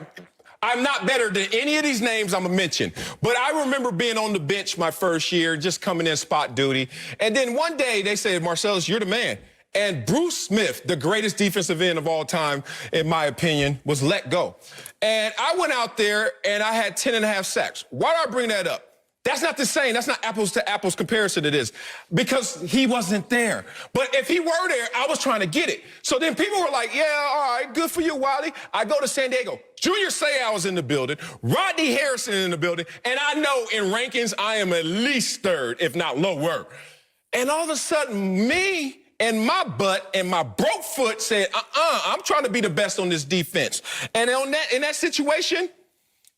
I'm not better than any of these names I'm going to mention, but I remember being on the bench my first year, just coming in spot duty. And then one day they said, Marcellus, you're the man. And Bruce Smith, the greatest defensive end of all time, in my opinion, was let go. And I went out there and I had 10.5 sacks. Why do I bring that up? That's not the same. That's not apples to apples comparison to this because he wasn't there. But if he were there, I was trying to get it. So then people were like, yeah, all right, good for you, Wiley. I go to San Diego. Junior Seau was in the building. Rodney Harrison in the building. And I know in rankings, I am at least third, if not lower. And all of a sudden, me and my butt and my broke foot said, I'm trying to be the best on this defense. And in that situation,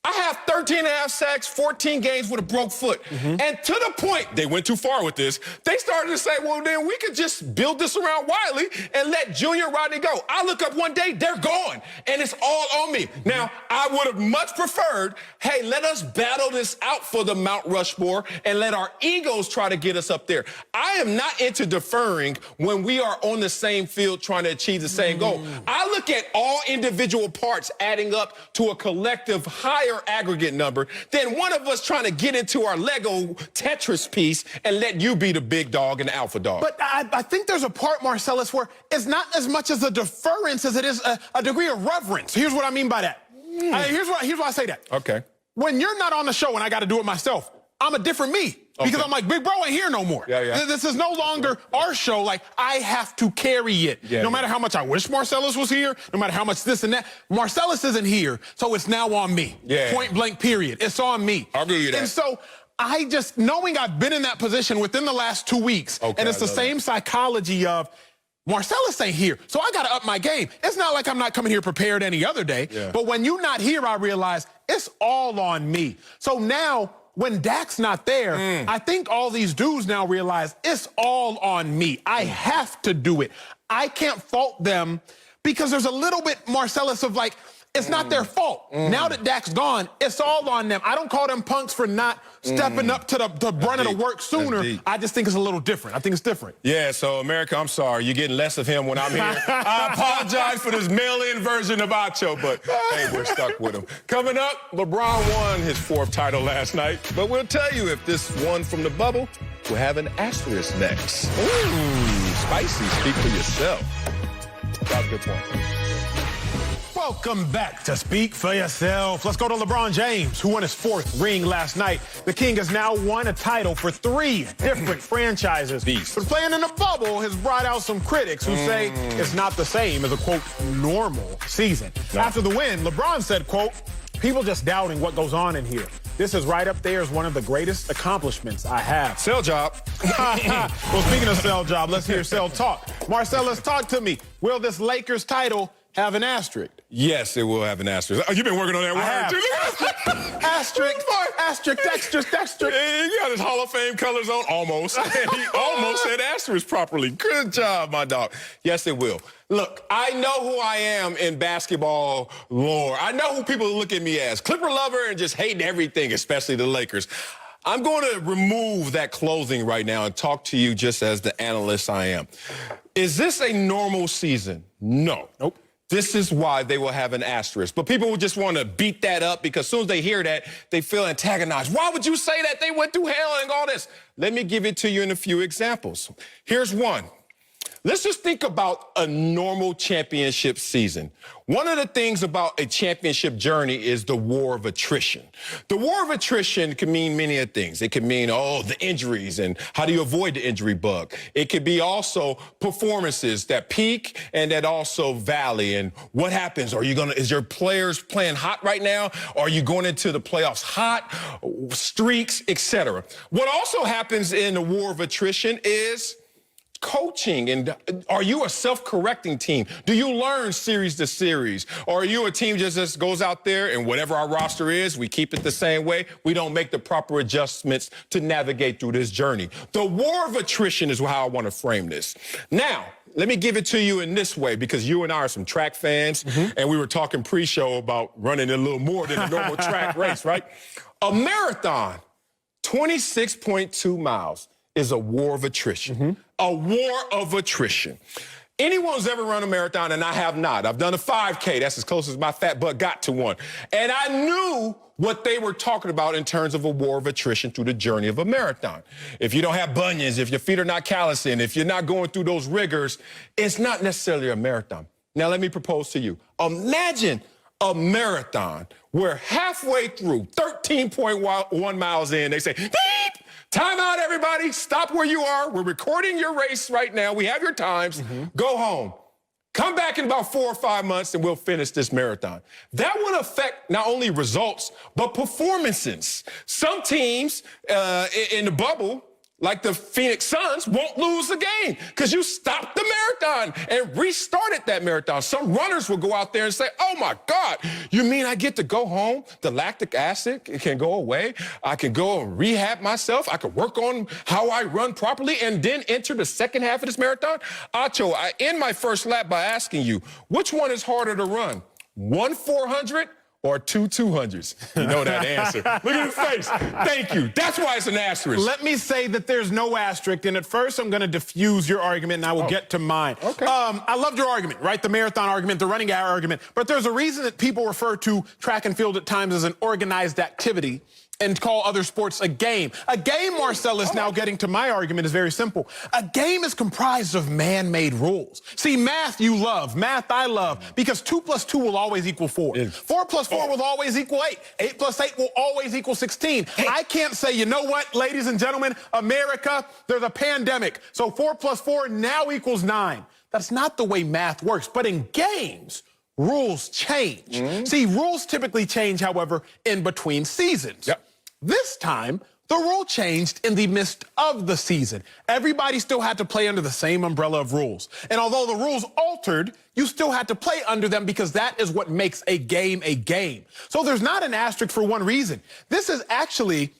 I have 13.5 sacks, 14 games with a broke foot. And to the point, they went too far with this, they started to say, well, then we could just build this around Wiley and let Junior Rodney go. I look up one day, they're gone, and it's all on me. Now, I would have much preferred, hey, let us battle this out for the Mount Rushmore and let our egos try to get us up there. I am not into deferring when we are on the same field trying to achieve the same goal. I look at all individual parts adding up to a collective higher aggregate number than one of us trying to get into our Lego Tetris piece and let you be the big dog and the alpha dog. But I think there's a part, Marcellus, where it's not as much as a deference as it is a degree of reverence. Here's what I mean by that. Here's why I say that. Okay. When you're not on the show and I got to do it myself, I'm a different me. Because I'm like, big bro ain't here no more. This is no longer our show. Like, I have to carry it. No matter how much I wish Marcellus was here, no matter how much this and that. Marcellus isn't here, so it's now on me. Point blank, period. It's on me. I'll give you that. And so I just, knowing I've been in that position within the last 2 weeks, and it's the same psychology of, Marcellus ain't here, so I got to up my game. It's not like I'm not coming here prepared any other day. But when you're not here, I realize it's all on me. So now, when Dak's not there, I think all these dudes now realize it's all on me. I have to do it. I can't fault them because there's a little bit, Marcellus, of like, It's not their fault. Now that Dak's gone, it's all on them. I don't call them punks for not stepping up to the brunt of the work sooner. I just think it's a little different. I think it's different. Yeah, so America, I'm sorry. You're getting less of him when I'm here. I apologize for this mail-in version of Acho, but hey, we're stuck with him. Coming up, LeBron won his 4th title last night, but we'll tell you if this one from the bubble will have an asterisk next. Ooh, spicy. Speak for yourself. That's a good point. Welcome back to Speak for Yourself. Let's go to LeBron James, who won his 4th ring last night. The King has now won a title for 3 different franchises. Beast. But playing in the bubble has brought out some critics who say it's not the same as a, quote, normal season. No. After the win, LeBron said, quote, people just doubting what goes on in here. This is right up there as one of the greatest accomplishments I have. Sell job. Well, speaking of sell job, let's hear sell talk. Marcellus, talk to me. Will this Lakers title have an asterisk? Yes, it will have an asterisk. Oh, you've been working on that word, too. Asterisk. He got his Hall of Fame colors on, almost. He almost said asterisk properly. Good job, my dog. Yes, it will. Look, I know who I am in basketball lore. I know who people look at me as. Clipper lover and just hating everything, especially the Lakers. I'm going to remove that clothing right now and talk to you just as the analyst I am. Is this a normal season? No. Nope. This is why they will have an asterisk. But people will just want to beat that up because as soon as they hear that, they feel antagonized. Why would you say that? They went through hell and all this. Let me give it to you in a few examples. Here's one. Let's just think about a normal championship season. One of the things about a championship journey is the war of attrition. The war of attrition can mean many things. It can mean, the injuries and how do you avoid the injury bug. It could be also performances that peak and that also valley. And what happens? Is your players playing hot right now? Are you going into the playoffs hot? Streaks, etc. What also happens in the war of attrition is coaching. And are you a self-correcting team? Do you learn series to series? Or are you a team just goes out there and whatever our roster is, we keep it the same way? We don't make the proper adjustments to navigate through this journey. The war of attrition is how I want to frame this. Now, let me give it to you in this way, because you and I are some track fans, and we were talking pre-show about running a little more than a normal track race, right? A marathon, 26.2 miles, is a war of attrition. A war of attrition. Anyone who's ever run a marathon, and I have not. I've done a 5K. That's as close as my fat butt got to one. And I knew what they were talking about in terms of a war of attrition through the journey of a marathon. If you don't have bunions, if your feet are not callousing, if you're not going through those rigors, it's not necessarily a marathon. Now, let me propose to you. Imagine a marathon where halfway through, 13.1 miles in, they say, beep! Time out, everybody. Stop where you are. We're recording your race right now. We have your times. Go home. Come back in about 4 or 5 months and we'll finish this marathon. That would affect not only results, but performances. Some teams in the bubble, like the Phoenix Suns, won't lose the game because you stopped the marathon and restarted that marathon. Some runners will go out there and say, oh my God, you mean I get to go home? The lactic acid can go away. I can go and rehab myself. I can work on how I run properly and then enter the second half of this marathon. Acho, I end my first lap by asking you, which one is harder to run? 1 400 or 2 200s? You know that answer. Look at his face. Thank you. That's why it's an asterisk. Let me say that there's no asterisk, and at first I'm going to diffuse your argument, and I will get to mine. Okay. I loved your argument, right? The marathon argument, the running hour argument, but there's a reason that people refer to track and field at times as an organized activity and call other sports a game. A game, Marcellus, now getting to my argument, is very simple. A game is comprised of man-made rules. See, math you love, math I love, because 2 + 2 will always equal 4. 4 + 4 will always equal 8. 8 + 8 will always equal 16. I can't say, you know what, ladies and gentlemen, America, there's a pandemic, so 4 + 4 now equals 9. That's not the way math works. But in games, rules change. See, rules typically change, however, in between seasons. This time, the rule changed in the midst of the season. Everybody still had to play under the same umbrella of rules. And although the rules altered, you still had to play under them because that is what makes a game a game. So there's not an asterisk for one reason. This is actually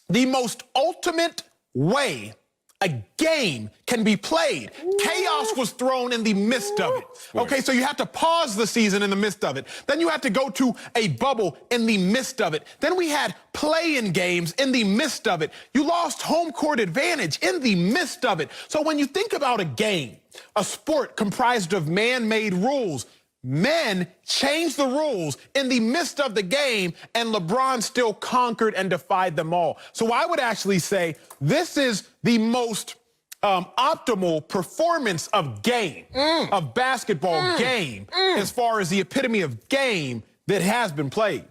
the most ultimate way a game can be played. Chaos was thrown in the midst of it. Okay, so you have to pause the season in the midst of it. Then you have to go to a bubble in the midst of it. Then we had play-in games in the midst of it. You lost home court advantage in the midst of it. So when you think about a game, a sport comprised of man-made rules, men changed the rules in the midst of the game, and LeBron still conquered and defied them all. So I would actually say this is the most optimal performance of game, of basketball game, as far as the epitome of game that has been played.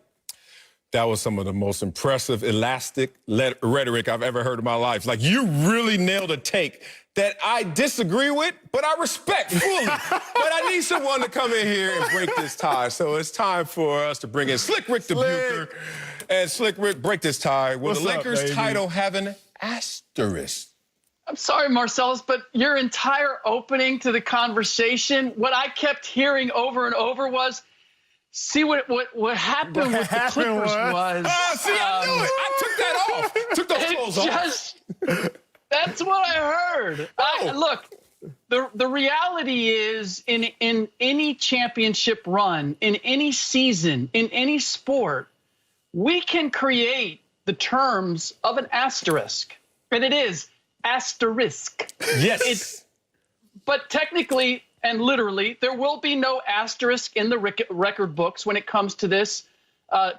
That was some of the most impressive, elastic rhetoric I've ever heard in my life. Like, you really nailed a take that I disagree with, but I respect fully. But I need someone to come in here and break this tie. So it's time for us to bring in Slick Rick the Bucher. And Slick Rick, break this tie. Will the Lakers title have an asterisk? I'm sorry, Marcellus, but your entire opening to the conversation, what I kept hearing over and over was, see what happened with the Clippers was. See, I knew it. I took that off. Took those clothes off. That's what I heard. Look, the reality is in any championship run, in any season, in any sport, we can create the terms of an asterisk. And it is asterisk. Yes. But technically and literally, there will be no asterisk in the record books when it comes to this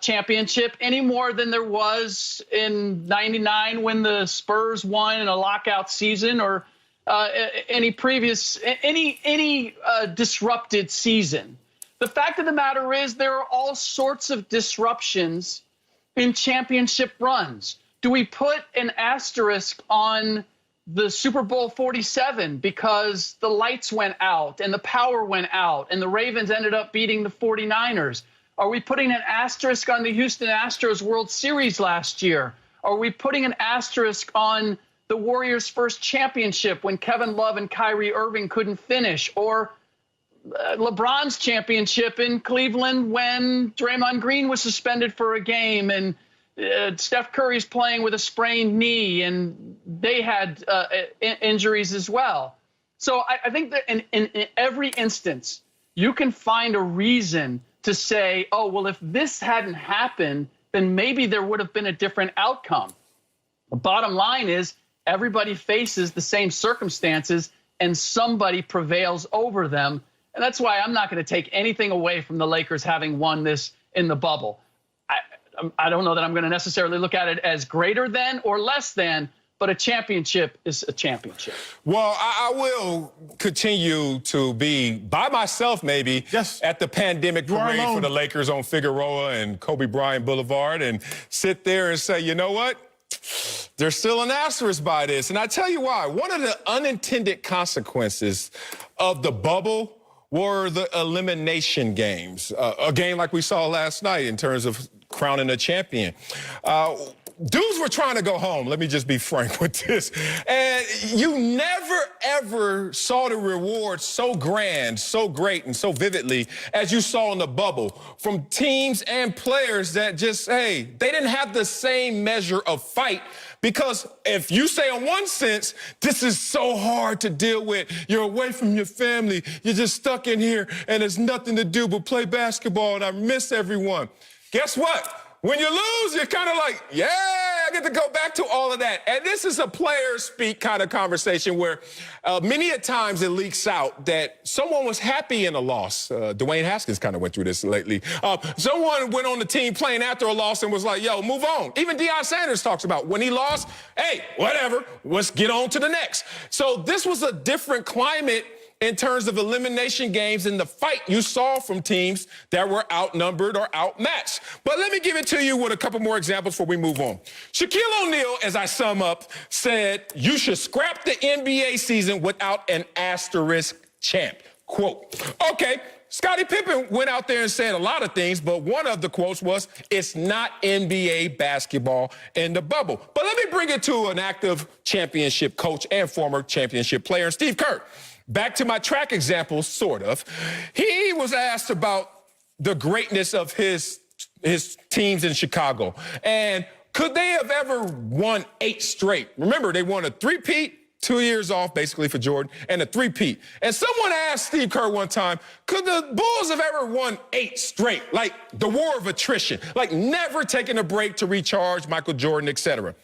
championship any more than there was in '99 when the Spurs won in a lockout season, or any previous disrupted season. The fact of the matter is there are all sorts of disruptions in championship runs. Do we put an asterisk on the Super Bowl 47 because the lights went out and the power went out and the Ravens ended up beating the 49ers? Are we putting an asterisk on the Houston Astros World Series last year? Are we putting an asterisk on the Warriors' first championship when Kevin Love and Kyrie Irving couldn't finish? Or LeBron's championship in Cleveland when Draymond Green was suspended for a game and Steph Curry's playing with a sprained knee and they had injuries as well. So I think that in every instance, you can find a reason to say, oh, well, if this hadn't happened, then maybe there would have been a different outcome. The bottom line is everybody faces the same circumstances and somebody prevails over them. And that's why I'm not going to take anything away from the Lakers having won this in the bubble. I don't know that I'm going to necessarily look at it as greater than or less than, but a championship is a championship. Well, I will continue to be by myself maybe at the pandemic parade for the Lakers on Figueroa and Kobe Bryant Boulevard and sit there and say, you know what? There's still an asterisk by this. And I tell you why. One of the unintended consequences of the bubble were the elimination games. A game like we saw last night in terms of crowning a champion. Dudes were trying to go home. Let me just be frank with this. And you never, ever saw the reward so grand, so great, and so vividly as you saw in the bubble from teams and players that just, hey, they didn't have the same measure of fight. Because if you say in one sense, this is so hard to deal with, you're away from your family, you're just stuck in here, and there's nothing to do but play basketball, and I miss everyone. Guess what? When you lose, you're kind of like, yeah, I get to go back to all of that. And this is a player speak kind of conversation where many a times it leaks out that someone was happy in a loss. Dwayne Haskins kind of went through this lately. Someone went on the team playing after a loss and was like, yo, move on. Even Deion Sanders talks about when he lost, hey, whatever, let's get on to the next. So this was a different climate in terms of elimination games and the fight you saw from teams that were outnumbered or outmatched. But let me give it to you with a couple more examples before we move on. Shaquille O'Neal, as I sum up, said, you should scrap the NBA season without an asterisk champ. Quote. Okay, Scottie Pippen went out there and said a lot of things, but one of the quotes was, it's not NBA basketball in the bubble. But let me bring it to an active championship coach and former championship player, Steve Kerr. Back to my track example, sort of. He was asked about the greatness of his teams in Chicago. And could they have ever won 8 straight? Remember, they won a three-peat 2 years off, basically, for Jordan, and a three-peat. And someone asked Steve Kerr one time, could the Bulls have ever won 8 straight? Like the war of attrition, like never taking a break to recharge Michael Jordan, etc.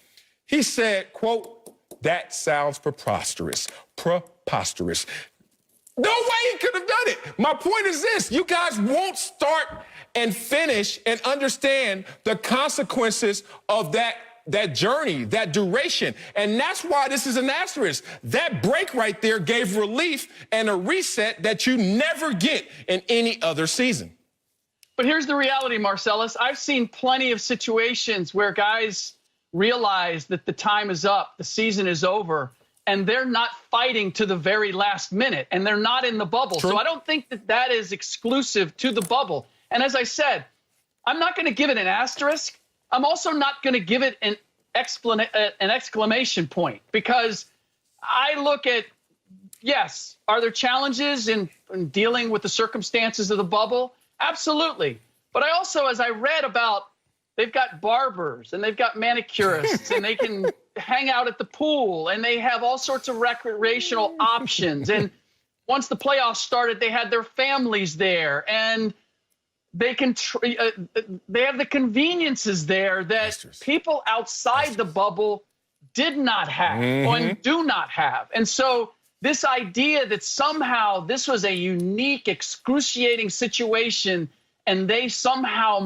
He said, quote, that sounds preposterous. Preposterous. No way he could have done it. My point is this. You guys won't start and finish and understand the consequences of that journey, that duration. And that's why this is an asterisk. That break right there gave relief and a reset that you never get in any other season. But here's the reality, Marcellus. I've seen plenty of situations where guys realize that the time is up, the season is over, and they're not fighting to the very last minute, and they're not in the bubble. True. So I don't think that that is exclusive to the bubble. And as I said, I'm not going to give it an asterisk. I'm also not going to give it an exclamation point, because I look at, yes, are there challenges in dealing with the circumstances of the bubble? Absolutely. But I also, as I read about, they've got barbers and they've got manicurists and they can hang out at the pool and they have all sorts of recreational options. And once the playoffs started, they had their families there, and they can they have the conveniences there that people outside the bubble did not have and do not have. And so this idea that somehow this was a unique, excruciating situation and they somehow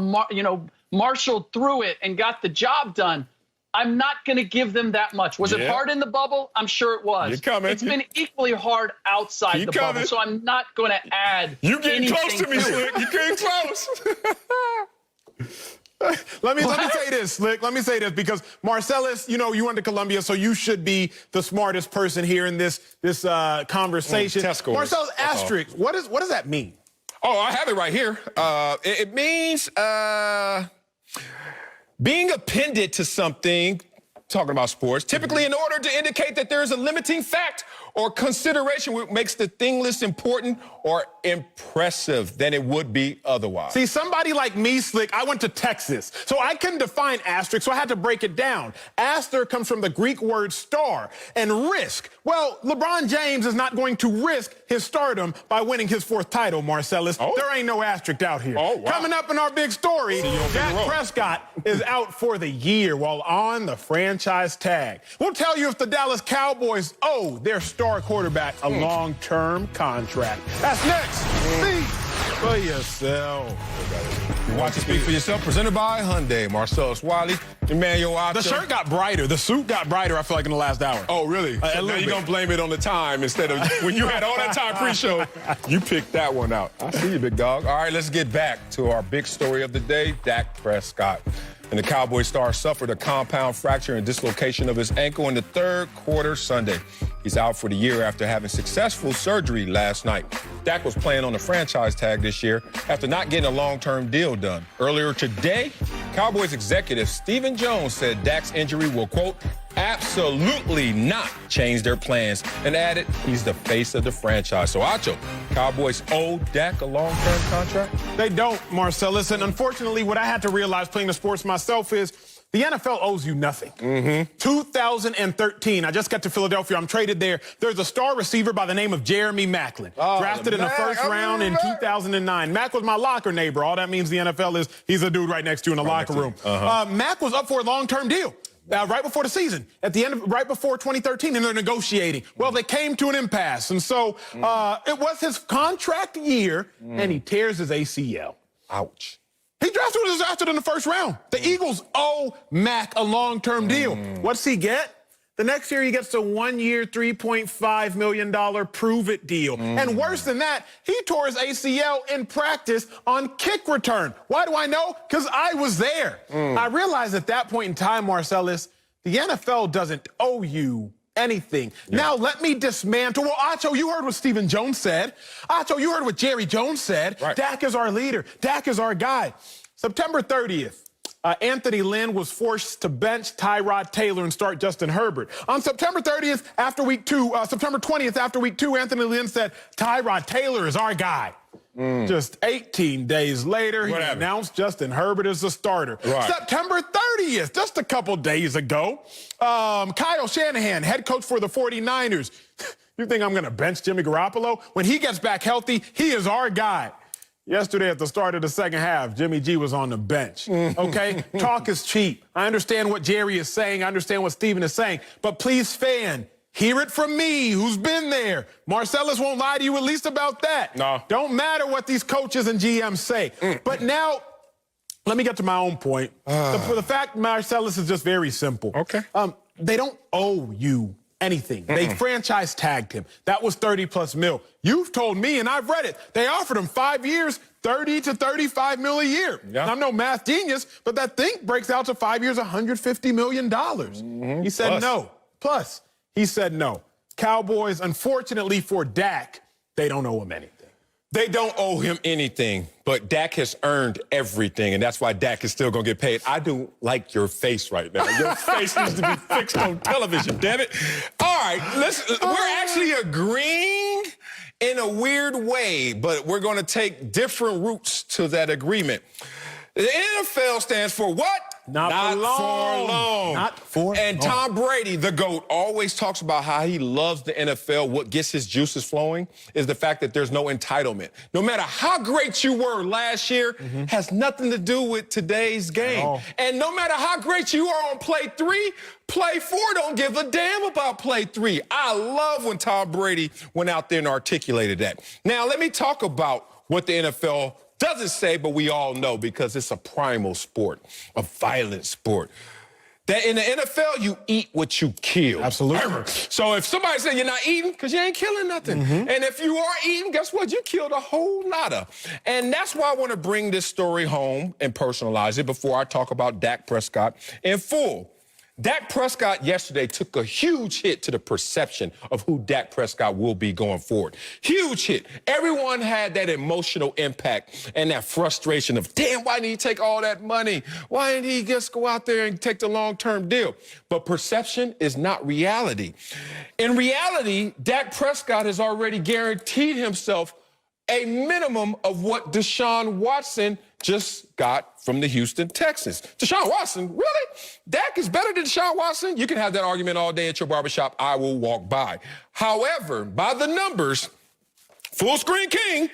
marshaled through it and got the job done, I'm not going to give them that much. Was it hard in the bubble? I'm sure it was. You're coming. It's been equally hard outside the bubble, so I'm not going to add You getting close to me, Slick. You getting close. Let me say this, Slick. Let me say this, because Marcellus, you went to Columbia, so you should be the smartest person here in this conversation. Test scores. Marcellus, asterisk. What does that mean? Oh, I have it right here. It means being appended to something, talking about sports, typically in order to indicate that there is a limiting fact or consideration which makes the thing less important or impressive than it would be otherwise. See, somebody like me, Slick, I went to Texas, so I couldn't define asterisk, so I had to break it down. Aster comes from the Greek word star, and risk. Well, LeBron James is not going to risk his stardom by winning his 4th title, Marcellus. Oh. There ain't no asterisk out here. Oh, wow. Coming up in our big story, Dak Prescott is out for the year while on the franchise tag. We'll tell you if the Dallas Cowboys owe their star quarterback a long-term contract. That's next. Speak for yourself. Watch it speak for yourself. Presented by Hyundai. Marcellus Wiley, Emmanuel Acho. The shirt got brighter. The suit got brighter, I feel like, in the last hour. Oh, really? So now you're going to blame it on the time instead of when you had all that time pre-show, you picked that one out. I see you, big dog. All right, let's get back to our big story of the day, Dak Prescott. And the Cowboys star suffered a compound fracture and dislocation of his ankle in the 3rd quarter Sunday. He's out for the year after having successful surgery last night. Dak was playing on the franchise tag this year after not getting a long-term deal done. Earlier today, Cowboys executive Stephen Jones said Dak's injury will, quote, absolutely not change their plans, and added he's the face of the franchise. So, Acho, Cowboys owe Dak a long-term contract? They don't, Marcellus. And unfortunately, what I had to realize playing the sports myself is the NFL owes you nothing. 2013, I just got to Philadelphia. I'm traded there. There's a star receiver by the name of Jeremy Maclin, drafted in the 1st round in 2009. Mac was my locker neighbor. All that means the NFL is he's a dude right next to you in the locker room. Mac was up for a long-term deal. Right before the season, right before 2013, and they're negotiating. Well, they came to an impasse, and so it was his contract year, and he tears his ACL. Ouch. He was drafted in the 1st round. The Eagles owe Mac a long-term deal. What's he get? The next year, he gets a 1-year, $3.5 million prove-it deal. And worse than that, he tore his ACL in practice on kick return. Why do I know? Because I was there. I realized at that point in time, Marcellus, the NFL doesn't owe you anything. Now, let me dismantle. Well, Acho, you heard what Stephen Jones said. Acho, you heard what Jerry Jones said. Right. Dak is our leader. Dak is our guy. September 30th. Anthony Lynn was forced to bench Tyrod Taylor and start Justin Herbert. On September 30th, after week 2, September 20th, after week 2, Anthony Lynn said, Tyrod Taylor is our guy. Just 18 days later, he announced Justin Herbert as the starter. September 30th, just a couple days ago, Kyle Shanahan, head coach for the 49ers. You think I'm going to bench Jimmy Garoppolo? When he gets back healthy, he is our guy. Yesterday at the start of the second half, Jimmy G was on the bench, okay? Talk is cheap. I understand what Jerry is saying. I understand what Steven is saying. But please, fan, hear it from me, who's been there. Marcellus won't lie to you at least about that. No. Don't matter what these coaches and GMs say. But now, let me get to my own point. The fact, Marcellus, is just very simple. Okay. They don't owe you anything. They franchise tagged him. That was 30+ mil. You've told me, and I've read it, they offered him 5 years, 30 to 35 mil a year. Yeah. I'm no math genius, but that thing breaks out to 5 years, $150 million. He said no. Plus, he said no. Cowboys, unfortunately for Dak, they don't owe him anything. They don't owe him anything, but Dak has earned everything, and that's why Dak is still going to get paid. I do like your face right now. Your face needs to be fixed on television, damn it. All right, we're actually agreeing in a weird way, but we're going to take different routes to that agreement. The NFL stands for what? Not for long. Not for long. And Tom Brady, the GOAT, always talks about how he loves the NFL. What gets his juices flowing is the fact that there's no entitlement. No matter how great you were last year, has nothing to do with today's game. And no matter how great you are on play 3, play 4 don't give a damn about play 3. I love when Tom Brady went out there and articulated that. Now, let me talk about what the NFL doesn't say, but we all know because it's a primal sport, a violent sport. That in the NFL, you eat what you kill. Absolutely. So if somebody said you're not eating, because you ain't killing nothing. And if you are eating, guess what? You killed a whole lotta. And that's why I want to bring this story home and personalize it before I talk about Dak Prescott in full. Dak Prescott yesterday took a huge hit to the perception of who Dak Prescott will be going forward. Huge hit. Everyone had that emotional impact and that frustration of, damn, why didn't he take all that money? Why didn't he just go out there and take the long-term deal? But perception is not reality. In reality, Dak Prescott has already guaranteed himself a minimum of what Deshaun Watson just got from the Houston Texans. Deshaun Watson, really? Dak is better than Deshaun Watson? You can have that argument all day at your barbershop. I will walk by. However, by the numbers, full screen king,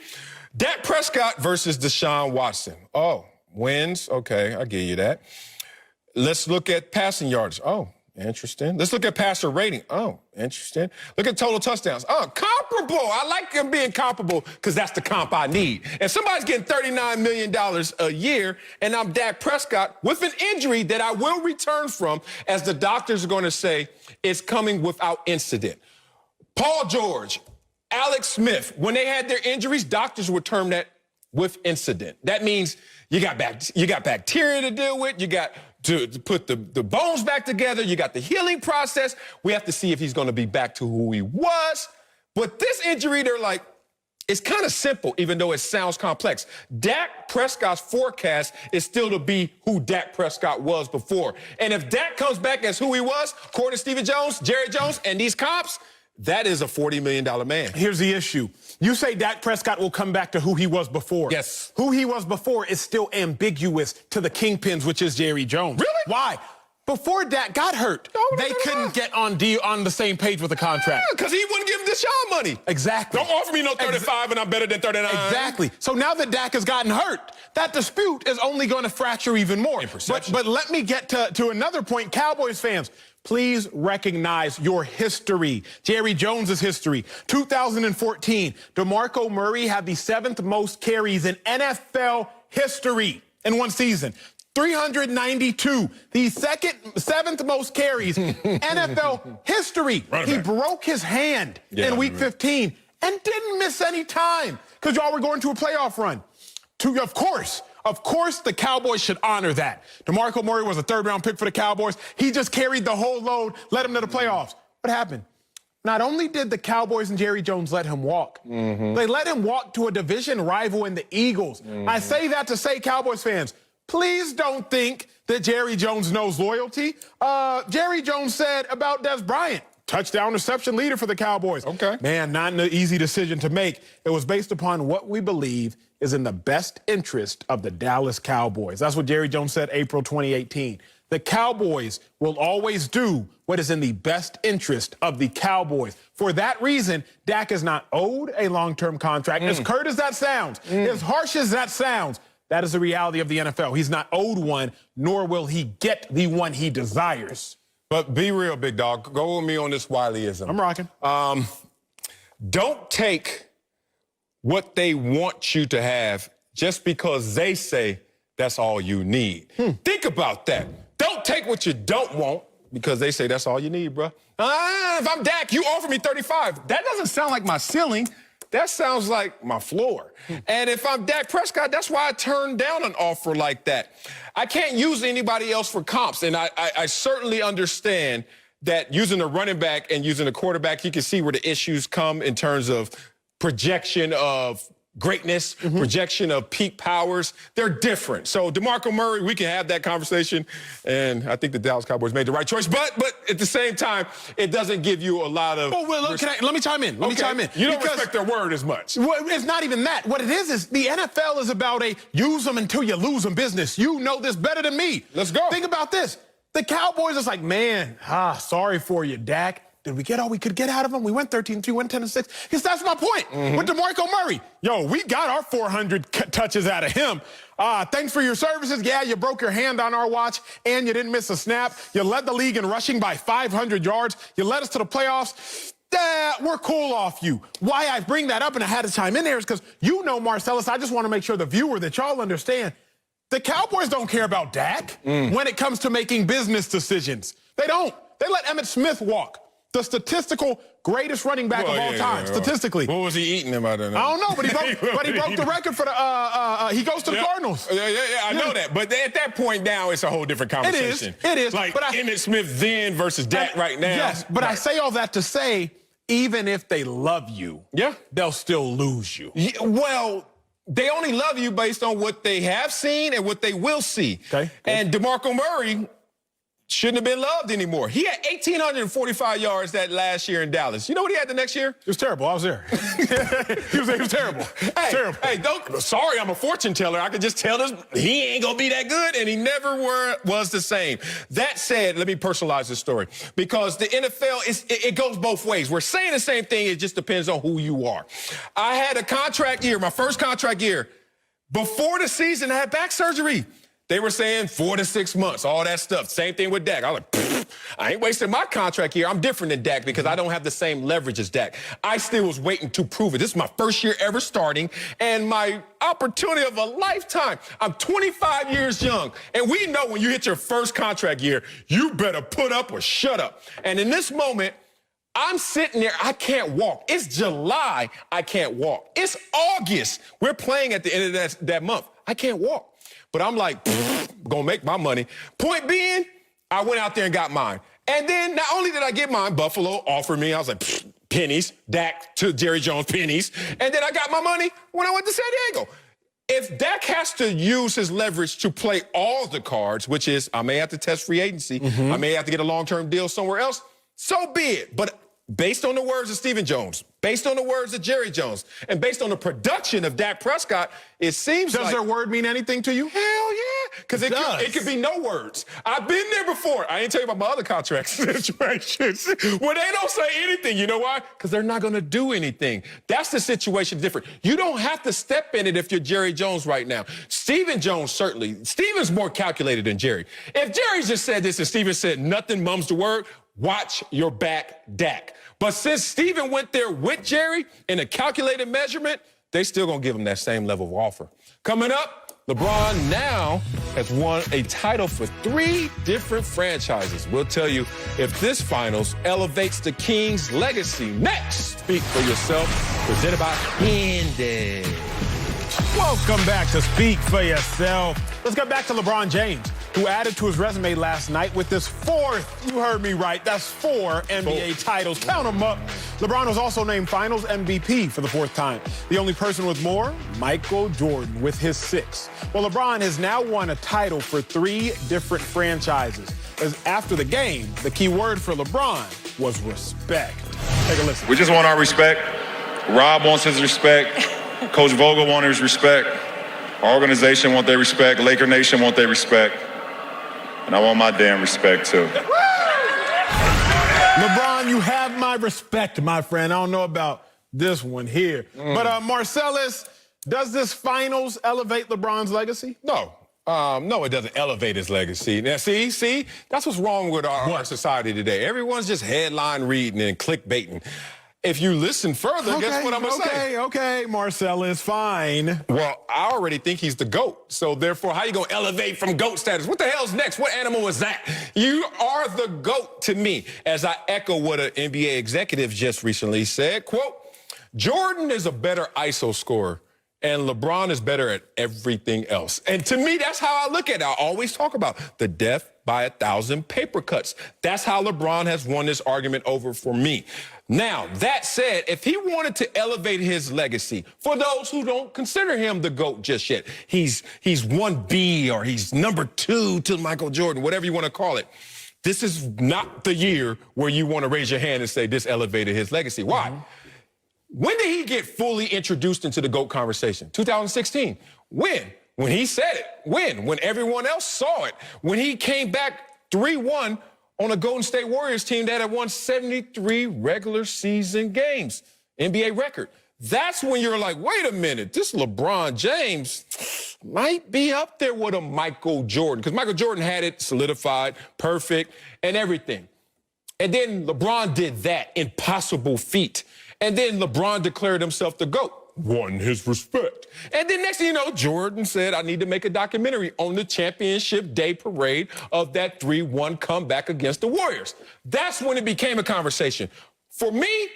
Dak Prescott versus Deshaun Watson. Oh, wins? Okay, I give you that. Let's look at passing yards. Oh, interesting. Let's look at passer rating. Oh, interesting. Look at total touchdowns. Oh, comparable. I like them being comparable because that's the comp I need. If somebody's getting $39 million a year and I'm Dak Prescott with an injury that I will return from, as the doctors are going to say, is coming without incident. Paul George, Alex Smith, when they had their injuries, doctors would term that with incident. That means you got bacteria to deal with, you got to put the bones back together. You got the healing process. We have to see if he's going to be back to who he was. But this injury, they're like, it's kind of simple, even though it sounds complex. Dak Prescott's forecast is still to be who Dak Prescott was before. And if Dak comes back as who he was, according to Stephen Jones, Jerry Jones, and these comps, that is a $40 million man. Here's the issue. You say Dak Prescott will come back to who he was before. Yes. Who he was before is still ambiguous to the kingpins, which is Jerry Jones. Really? Why? Before Dak got hurt, they couldn't get on the same page with the contract. Because he wouldn't give Deshaun money. Exactly. Don't offer me no 35 and I'm better than 39. Exactly. So now that Dak has gotten hurt, that dispute is only going to fracture even more. But let me get to another point. Cowboys fans, please recognize your history. Jerry Jones's history. 2014, DeMarco Murray had the 7th most carries in NFL history in one season. 392, the 7th most carries NFL history. He broke his hand in week 15 and didn't miss any time because y'all were going to a playoff run. Of course, the Cowboys should honor that. DeMarco Murray was a 3rd-round pick for the Cowboys. He just carried the whole load, led him to the playoffs. What happened? Not only did the Cowboys and Jerry Jones let him walk, they let him walk to a division rival in the Eagles. I say that to say, Cowboys fans, please don't think that Jerry Jones knows loyalty. Jerry Jones said about Des Bryant, touchdown reception leader for the Cowboys. Okay. Man, not an easy decision to make. It was based upon what we believe is in the best interest of the Dallas Cowboys. That's what Jerry Jones said April 2018. The Cowboys will always do what is in the best interest of the Cowboys. For that reason, Dak is not owed a long-term contract. As curt as that sounds, as harsh as that sounds, that is the reality of the NFL. He's not owed one, nor will he get the one he desires. But be real, big dog. Go with me on this Wileyism. I'm rocking. Don't take what they want you to have just because they say that's all you need. Think about that. Don't take what you don't want because they say that's all you need, bro. If I'm Dak, you offer me 35. That doesn't sound like my ceiling. That sounds like my floor. And if I'm Dak Prescott, that's why I turned down an offer like that. I can't use anybody else for comps, and I certainly understand that using a running back and using a quarterback, you can see where the issues come in terms of projection of greatness, projection of peak powers. They're different. So DeMarco Murray, we can have that conversation, and I think the Dallas Cowboys made the right choice. But at the same time, it doesn't give you a lot of... Oh, well, look, let me chime in. Let me chime in. You don't respect their word as much. Well, it's not even that. What it is the NFL is about a use them until you lose them business. You know this better than me. Let's go. Think about this. The Cowboys is like, man, sorry for you, Dak. Did we get all we could get out of him? We went 13-2, went 10-6. Because that's my point. With DeMarco Murray, we got our 400 touches out of him. Thanks for your services. Yeah, you broke your hand on our watch, and you didn't miss a snap. You led the league in rushing by 500 yards. You led us to the playoffs. We're cool off you. Why I bring that up and I had to chime in there is because Marcellus, I just want to make sure the viewer that y'all understand, the Cowboys don't care about Dak when it comes to making business decisions. They don't. They let Emmitt Smith walk. The statistical greatest running back of all time, statistically. What was he eating him? I don't know. I don't know, but he broke the record for the, he goes to the Cardinals. Yeah, I know that. But at that point now, it's a whole different conversation. It is. Like Emmitt Smith then versus Dak right now. Yes, but I say all that to say, even if they love you, they'll still lose you. Yeah, well, they only love you based on what they have seen and what they will see. Okay. And DeMarco Murray shouldn't have been loved anymore. He had 1,845 yards that last year in Dallas. You know what he had the next year? It was terrible. I was there. he was terrible. Hey, sorry, I'm a fortune teller. I could just tell this, he ain't going to be that good, and he never was the same. That said, let me personalize this story, because the NFL, it goes both ways. We're saying the same thing. It just depends on who you are. I had a contract year, my first contract year. Before the season, I had back surgery. They were saying 4 to 6 months, all that stuff. Same thing with Dak. I was like, I ain't wasting my contract here. I'm different than Dak because I don't have the same leverage as Dak. I still was waiting to prove it. This is my first year ever starting and my opportunity of a lifetime. I'm 25 years young. And we know when you hit your first contract year, you better put up or shut up. And in this moment, I'm sitting there, I can't walk. It's July, I can't walk. It's August. We're playing at the end of that month. I can't walk. But I'm like, gonna make my money. Point being, I went out there and got mine. And then not only did I get mine, Buffalo offered me, I was like, pennies, Dak to Jerry Jones, pennies. And then I got my money when I went to San Diego. If Dak has to use his leverage to play all the cards, which is I may have to test free agency, I may have to get a long-term deal somewhere else, so be it. But based on the words of Stephen Jones, based on the words of Jerry Jones, and based on the production of Dak Prescott, it seems Does their word mean anything to you? Hell yeah. Because it could be no words. I've been there before. I ain't tell you about my other contract situations where they don't say anything. You know why? Because they're not going to do anything. That's the situation different. You don't have to step in it if you're Jerry Jones right now. Stephen Jones, certainly. Stephen's more calculated than Jerry. If Jerry just said this and Stephen said nothing, mum's the word, watch your back, Dak. But since Stephen went there with Jerry in a calculated measurement, they still gonna give him that same level of offer. Coming up, LeBron now has won a title for 3 different franchises. We'll tell you if this finals elevates the King's legacy. Next, Speak for Yourself, presented by Andy. Welcome back to Speak for Yourself. Let's get back to LeBron James, who added to his resume last night with this 4th, you heard me right, that's 4 NBA titles. Count them up. LeBron was also named Finals MVP for the 4th time. The only person with more, Michael Jordan, with his 6. Well, LeBron has now won a title for 3 different franchises. is after the game, the key word for LeBron was respect. Take a listen. We just want our respect. Rob wants his respect. Coach Vogel wants his respect. Our organization wants their respect. Laker Nation wants their respect. And I want my damn respect, too. LeBron, you have my respect, my friend. I don't know about this one here. But Marcellus, does this finals elevate LeBron's legacy? No. No, it doesn't elevate his legacy. Now, see, that's what's wrong with our society today. Everyone's just headline reading and clickbaiting. If you listen further, guess what I'm going to say? Okay, Marcellus, fine. Well, I already think he's the GOAT. So, therefore, how you going to elevate from GOAT status? What the hell's next? What animal is that? You are the GOAT to me. As I echo what an NBA executive just recently said, quote, Jordan is a better ISO scorer, and LeBron is better at everything else. And to me, that's how I look at it. I always talk about the death by 1,000 paper cuts. That's how LeBron has won this argument over for me. Now, that said, if he wanted to elevate his legacy, for those who don't consider him the GOAT just yet, he's 1B or he's number 2 to Michael Jordan, whatever you want to call it. This is not the year where you want to raise your hand and say this elevated his legacy. Why? When did he get fully introduced into the GOAT conversation? 2016. When? When he said it. When? When everyone else saw it. When he came back 3-1 on a Golden State Warriors team that had won 73 regular season games. NBA record. That's when you're like, wait a minute, this LeBron James might be up there with a Michael Jordan. Because Michael Jordan had it solidified, perfect, and everything. And then LeBron did that impossible feat. And then LeBron declared himself the GOAT. Won his respect. And then next thing you know, Jordan said, I need to make a documentary on the championship day parade of that 3-1 comeback against the Warriors. That's when it became a conversation. For me,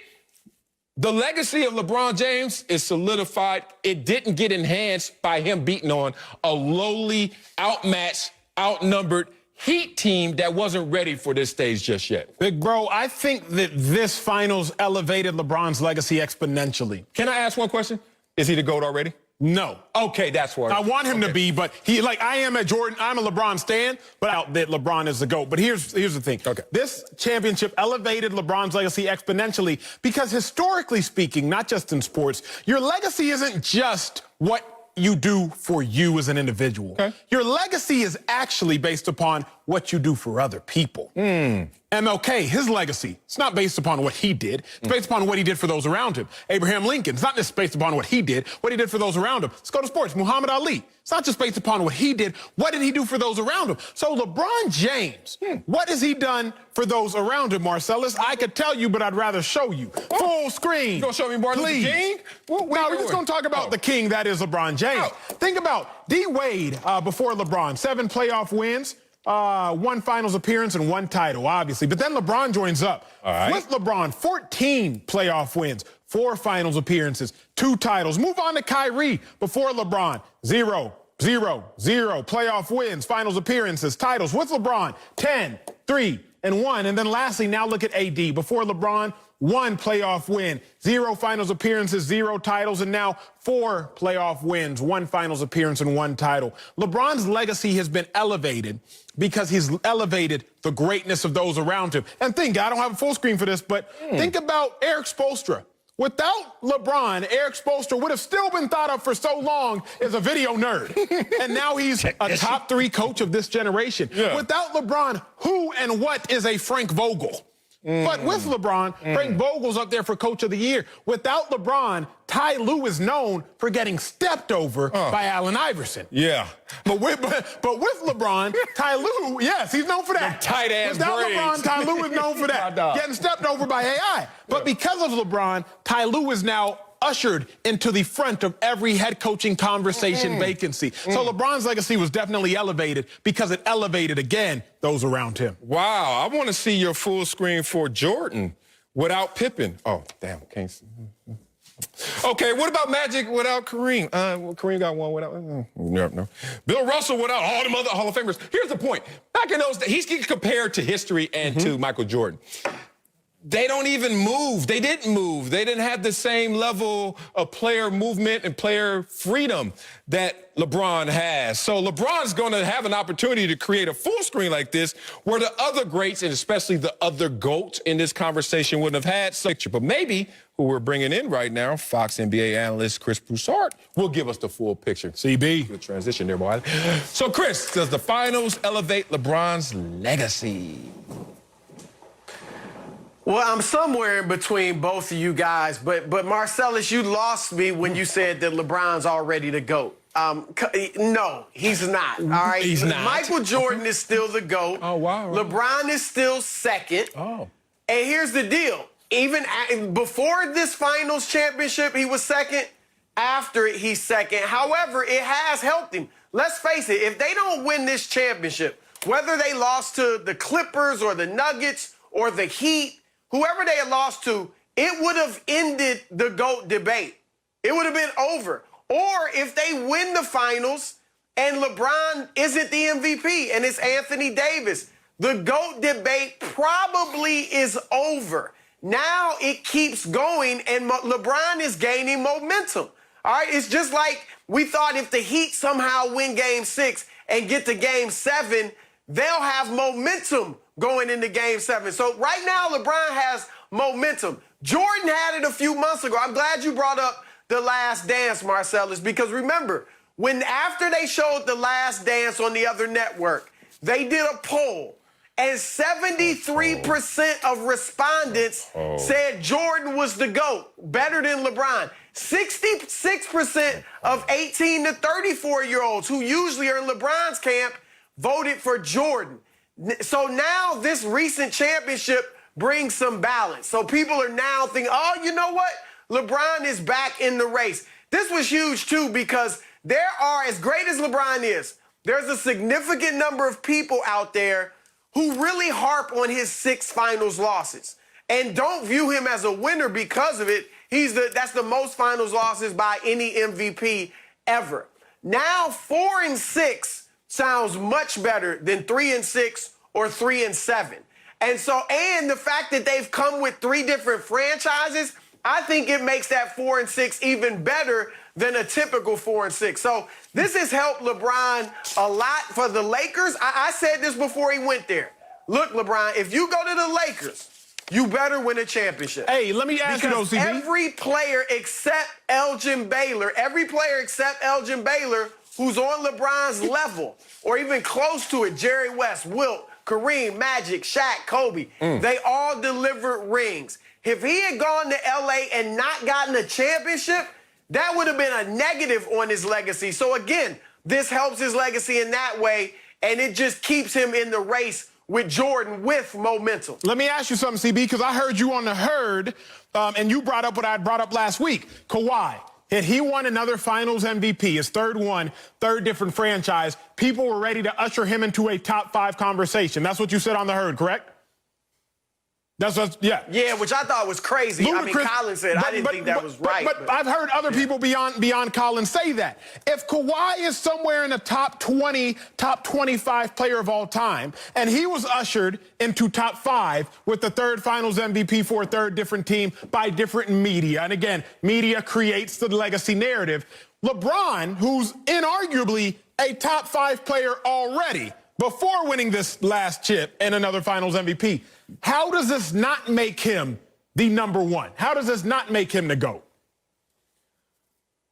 the legacy of LeBron James is solidified. It didn't get enhanced by him beating on a lowly, outmatched, outnumbered Heat team that wasn't ready for this stage just yet. Big bro, I think that this finals elevated LeBron's legacy exponentially. Can I ask one question? Is he the GOAT already? No. Okay, that's what I want him to be, but I am a Jordan, I'm a LeBron stan, but out that LeBron is the GOAT. But here's the thing. Okay. This championship elevated LeBron's legacy exponentially because historically speaking, not just in sports, your legacy isn't just what you do for you as an individual. Okay. Your legacy is actually based upon what you do for other people. MLK, his legacy, it's not based upon what he did. It's based upon what he did for those around him. Abraham Lincoln, it's not just based upon what he did for those around him. Let's go to sports. Muhammad Ali, it's not just based upon what he did. What did he do for those around him? So LeBron James, what has he done for those around him, Marcellus? I could tell you, but I'd rather show you. Full screen. You gonna show me Martin Luther King? No, we're just gonna talk about the king that is LeBron James. Think about D. Wade before LeBron. 7 playoff wins. 1 finals appearance and 1 title, obviously. But then LeBron joins up. All right. With LeBron, 14 playoff wins, 4 finals appearances, 2 titles. Move on to Kyrie before LeBron. 0, 0, 0 playoff wins, finals appearances, titles. With LeBron, 10, 3, and 1. And then lastly, now look at AD. Before LeBron, 1 playoff win, 0 finals appearances, 0 titles, and now 4 playoff wins, 1 finals appearance, and 1 title. LeBron's legacy has been elevated because he's elevated the greatness of those around him. And think, I don't have a full screen for this, but think about Eric Spoelstra. Without LeBron, Eric Spoelstra would have still been thought of for so long as a video nerd. And now he's a top 3 coach of this generation. Yeah. Without LeBron, who and what is a Frank Vogel? But with LeBron, Frank Vogel's up there for Coach of the Year. Without LeBron, Ty Lue is known for getting stepped over by Allen Iverson. Yeah. But with LeBron, Ty Lue, yes, he's known for that. Tight ass Without braids. LeBron, Ty Lue is known for that. Getting stepped over by AI. But because of LeBron, Ty Lue is now ushered into the front of every head coaching conversation vacancy. So LeBron's legacy was definitely elevated because it elevated, again, those around him. Wow, I want to see your full screen for Jordan without Pippen. Oh, damn, can't see. Okay, what about Magic without Kareem? Well, Kareem got one without. No. Bill Russell without all them other Hall of Famers. Here's the point. Back in those days, he's getting compared to history and to Michael Jordan. they don't even move. They didn't move. They didn't have the same level of player movement and player freedom that LeBron has. So LeBron's going to have an opportunity to create a full screen like this where the other greats, and especially the other GOATs in this conversation, wouldn't have had such a. But maybe who we're bringing in right now, Fox NBA analyst Chris Broussard, will give us the full picture. CB. Good transition there, boy. So, Chris, does the finals elevate LeBron's legacy? Well, I'm somewhere in between both of you guys, but Marcellus, you lost me when you said that LeBron's already the GOAT. No, he's not. All right, he's not. Michael Jordan is still the GOAT. Oh, wow. LeBron is still second. Oh. And here's the deal. Even before this finals championship, he was second. After it, he's second. However, it has helped him. Let's face it, if they don't win this championship, whether they lost to the Clippers or the Nuggets or the Heat, whoever they had lost to, it would have ended the GOAT debate. It would have been over. Or if they win the finals and LeBron isn't the MVP and it's Anthony Davis, the GOAT debate probably is over. Now it keeps going and LeBron is gaining momentum. All right, it's just like we thought if the Heat somehow win Game 6 and get to Game 7, they'll have momentum going into Game 7. So right now, LeBron has momentum. Jordan had it a few months ago. I'm glad you brought up The Last Dance, Marcellus, because remember, after they showed The Last Dance on the other network, they did a poll, and 73% of respondents said Jordan was the GOAT, better than LeBron. 66% of 18 to 34-year-olds who usually are in LeBron's camp voted for Jordan. So now this recent championship brings some balance. So people are now thinking, oh, you know what? LeBron is back in the race. This was huge, too, because there are, as great as LeBron is, there's a significant number of people out there who really harp on his 6 finals losses and don't view him as a winner because of it. That's the most finals losses by any MVP ever. Now 4-6 sounds much better than 3-6 or 3-7. And the fact that they've come with 3 different franchises, I think it makes that 4-6 even better than a typical 4-6. So this has helped LeBron a lot for the Lakers. I said this before he went there. Look, LeBron, if you go to the Lakers, you better win a championship. Hey, let me ask you though, CB. Every player except Elgin Baylor, who's on LeBron's level or even close to it, Jerry West, Wilt, Kareem, Magic, Shaq, Kobe, they all delivered rings. If he had gone to LA and not gotten a championship, that would have been a negative on his legacy. So again, this helps his legacy in that way, and it just keeps him in the race with Jordan with momentum. Let me ask you something, CB, because I heard you on the herd, and you brought up what I brought up last week. Kawhi, had he won another finals MVP, his third one, third different franchise, people were ready to usher him into a top 5 conversation. That's what you said on the herd, correct? That's what, yeah. Yeah, which I thought was crazy. Ludicrous. I mean, Colin said I didn't think that was right. But I've heard other people beyond Colin say that. If Kawhi is somewhere in the top 20, top 25 player of all time, and he was ushered into top 5 with the third finals MVP for a third different team by different media, and again, media creates the legacy narrative, LeBron, who's inarguably a top 5 player already, before winning this last chip and another finals MVP, how does this not make him the number 1? How does this not make him the GOAT?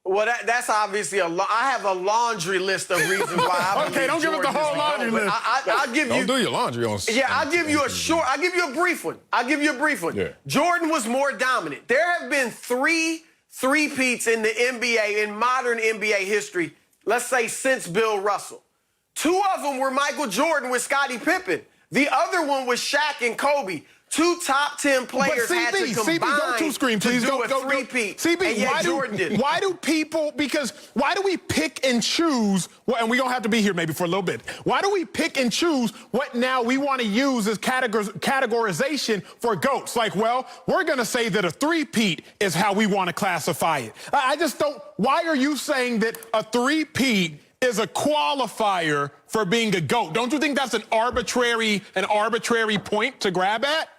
Well, that's obviously I have a laundry list of reasons why I Okay, don't give us the whole laundry list. I'll give you. Don't do your laundry on. Yeah, I'll give you a brief one. Yeah. Jordan was more dominant. There have been 3 three-peats in the NBA, in modern NBA history, let's say since Bill Russell. 2 of them were Michael Jordan with Scottie Pippen. The other one was Shaq and Kobe. 2 top 10 players had to combine don't too scream, please. to do Go, a three-peat. CB, and yet Jordan did. Why do we pick and choose, and we're going to have to be here maybe for a little bit. Why do we pick and choose what now we want to use as categorization for GOATs? Like, well, we're going to say that a three-peat is how we want to classify it. I just don't, why are you saying that a three-peat is a qualifier for being a GOAT? Don't you think that's an arbitrary point to grab at?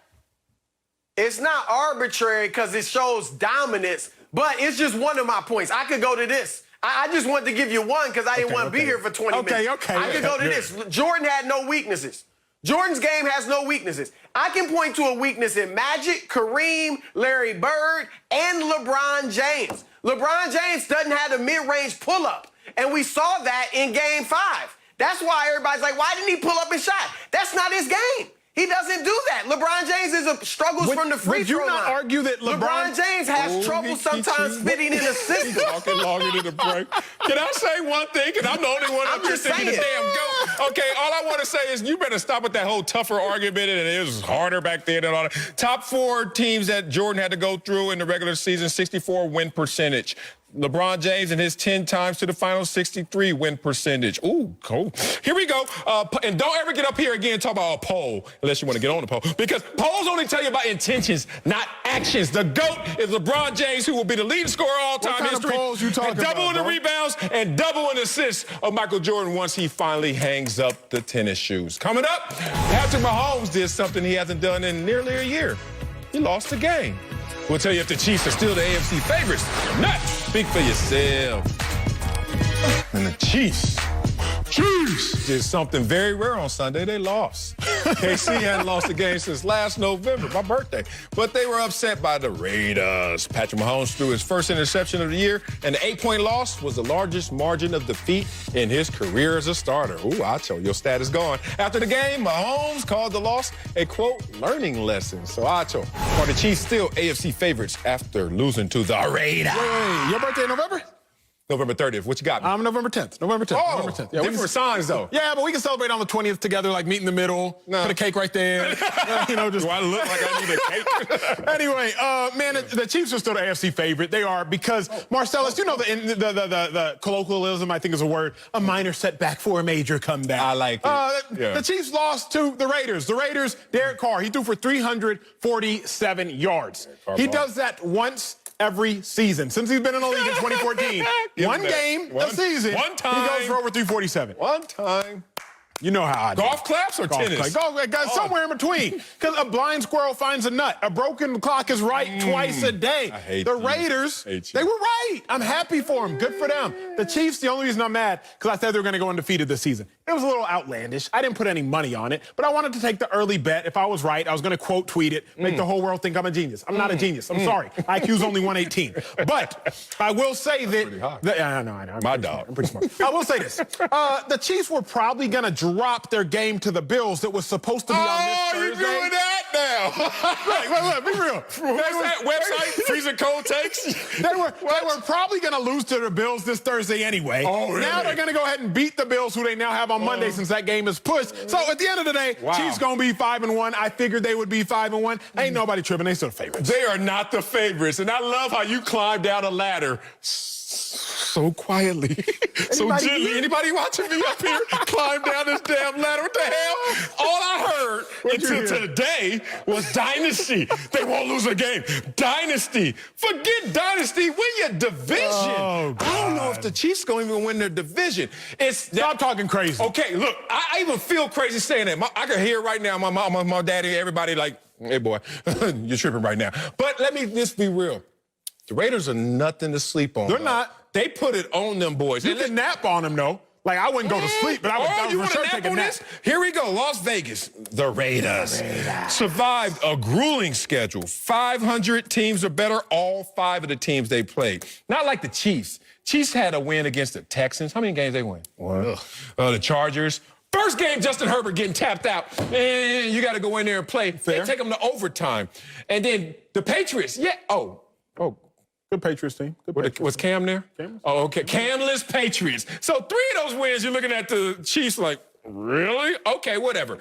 It's not arbitrary because it shows dominance, but it's just one of my points. I could go to this. I just wanted to give you one because I didn't want to be here for 20 minutes. I could go to this. Jordan had no weaknesses. Jordan's game has no weaknesses. I can point to a weakness in Magic, Kareem, Larry Bird, and LeBron James. LeBron James doesn't have the mid-range pull-up, and we saw that in Game 5. That's why everybody's like, why didn't he pull up and shot? That's not his game. He doesn't do that. LeBron James struggles from the free throw line. Would you not argue that LeBron James has trouble sometimes fitting in a system? Talking longer than the break. Can I say one thing? And I'm the only one up here thinking the damn goat. Okay, all I want to say is you better stop with that whole tougher argument, and it was harder back then and all that. Top 4 teams that Jordan had to go through in the regular season, 64 win percentage. LeBron James and his 10 times to the finals, 63 win percentage. Ooh, cool. Here we go. And don't ever get up here again and talk about a poll, unless you want to get on the poll, because polls only tell you about intentions, not actions. The GOAT is LeBron James, who will be the leading scorer of all-time history. What kind of polls you talking about, double in the rebounds and double in assists of Michael Jordan once he finally hangs up the tennis shoes. Coming up, Patrick Mahomes did something he hasn't done in nearly a year. He lost the game. We'll tell you if the Chiefs are still the AFC favorites. Not. Speak for yourself. And the Chiefs did something very rare on Sunday. They lost. KC hadn't lost a game since last November, my birthday. But they were upset by the Raiders. Patrick Mahomes threw his first interception of the year, and the 8-point loss was the largest margin of defeat in his career as a starter. Ooh, Acho, your stat is gone. After the game, Mahomes called the loss a, quote, learning lesson. So, Acho, are the Chiefs still AFC favorites after losing to the Raiders? Wait, your birthday in November? November 30th. What you got? I'm November 10th. November 10th. Oh, November 10th. Yeah, different signs, though. Yeah, but we can celebrate on the 20th together, like meet in the middle, put a cake right there. You know, just. Do I look like I need a cake? Anyway, man, the Chiefs are still the AFC favorite. They are because, Marcellus, you know the colloquialism, I think is a word, a minor setback for a major comeback. I like it. The Chiefs lost to the Raiders. The Raiders, Derek Carr, he threw for 347 yards. He does that once every season since he's been in the league in 2014. One game a season, one time, he goes for over 347. One time. You know how I do. Golf claps or tennis? Somewhere in between. Because a blind squirrel finds a nut. A broken clock is right twice a day. I hate the you. Raiders, Hate you. they were right. I'm happy for them. Good for them. The Chiefs, the only reason I'm mad, because I said they were going to go undefeated this season. It was a little outlandish. I didn't put any money on it, but I wanted to take the early bet. If I was right, I was going to quote tweet it, make the whole world think I'm a genius. I'm not a genius. I'm sorry. IQ's only 118. But I will say that... I know. My dog. I'm pretty smart. I will say this. The Chiefs were probably going to drop their game to the Bills that was supposed to be on this Thursday. You're doing that now. Look, be real. What's that website? Freezing cold takes? They were probably going to lose to the Bills this Thursday anyway. Oh, really? Now they're going to go ahead and beat the Bills, who they now have on Monday since that game is pushed. So at the end of the day, Chiefs going to be 5-1. I figured they would be 5-1. Ain't nobody tripping. They still the favorites. They are not the favorites. And I love how you climb down a ladder so quietly, so gently. Anybody watching me up here climb down this damn ladder? What the hell? All I heard until today was dynasty. They won't lose a game. Dynasty. Forget dynasty. Win your division. Oh, I don't know if the Chiefs going to even win their division. Stop talking crazy. Okay, look, I even feel crazy saying that. I can hear right now my mom, my daddy, everybody like, hey, boy, you're tripping right now. But let me just be real. The Raiders are nothing to sleep on. They're not. They put it on them boys. You can nap on them, though. Like, I wouldn't go to sleep, but I would for sure take a nap. Here we go. Las Vegas. The Raiders survived a grueling schedule. 500 teams or better, all 5 of the teams they played. Not like the Chiefs. Chiefs had a win against the Texans. How many games they win? One. The Chargers. First game, Justin Herbert getting tapped out. And you got to go in there and play. Fair. They take them to overtime. And then the Patriots. Good Patriots team. Was Cam there? Cam. Oh, okay. Camless Patriots. So 3 of those wins, you're looking at the Chiefs like, really? Okay, whatever.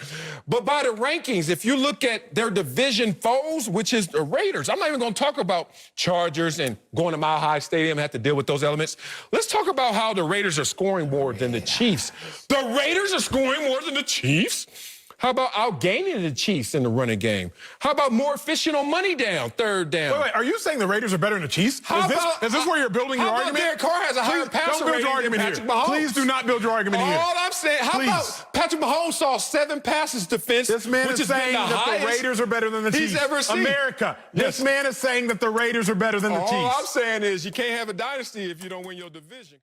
But by the rankings, if you look at their division foes, which is the Raiders, I'm not even going to talk about Chargers and going to Mile High Stadium, have to deal with those elements. Let's talk about how the Raiders are scoring more than the Chiefs. The Raiders are scoring more than the Chiefs. How about outgaining the Chiefs in the running game? How about more efficient on money down, third down? Wait, are you saying the Raiders are better than the Chiefs? Is this where you're building your argument? Derek Carr has a higher passer don't build your rating than argument Patrick here. Mahomes. Please do not build your argument here. All I'm saying, how about Patrick Mahomes saw 7 passes defense, This man which is has been saying the that highest the Raiders are better than the Chiefs. he's ever seen. America, Yes. this man is saying that the Raiders are better than the Chiefs. All I'm saying is you can't have a dynasty if you don't win your division.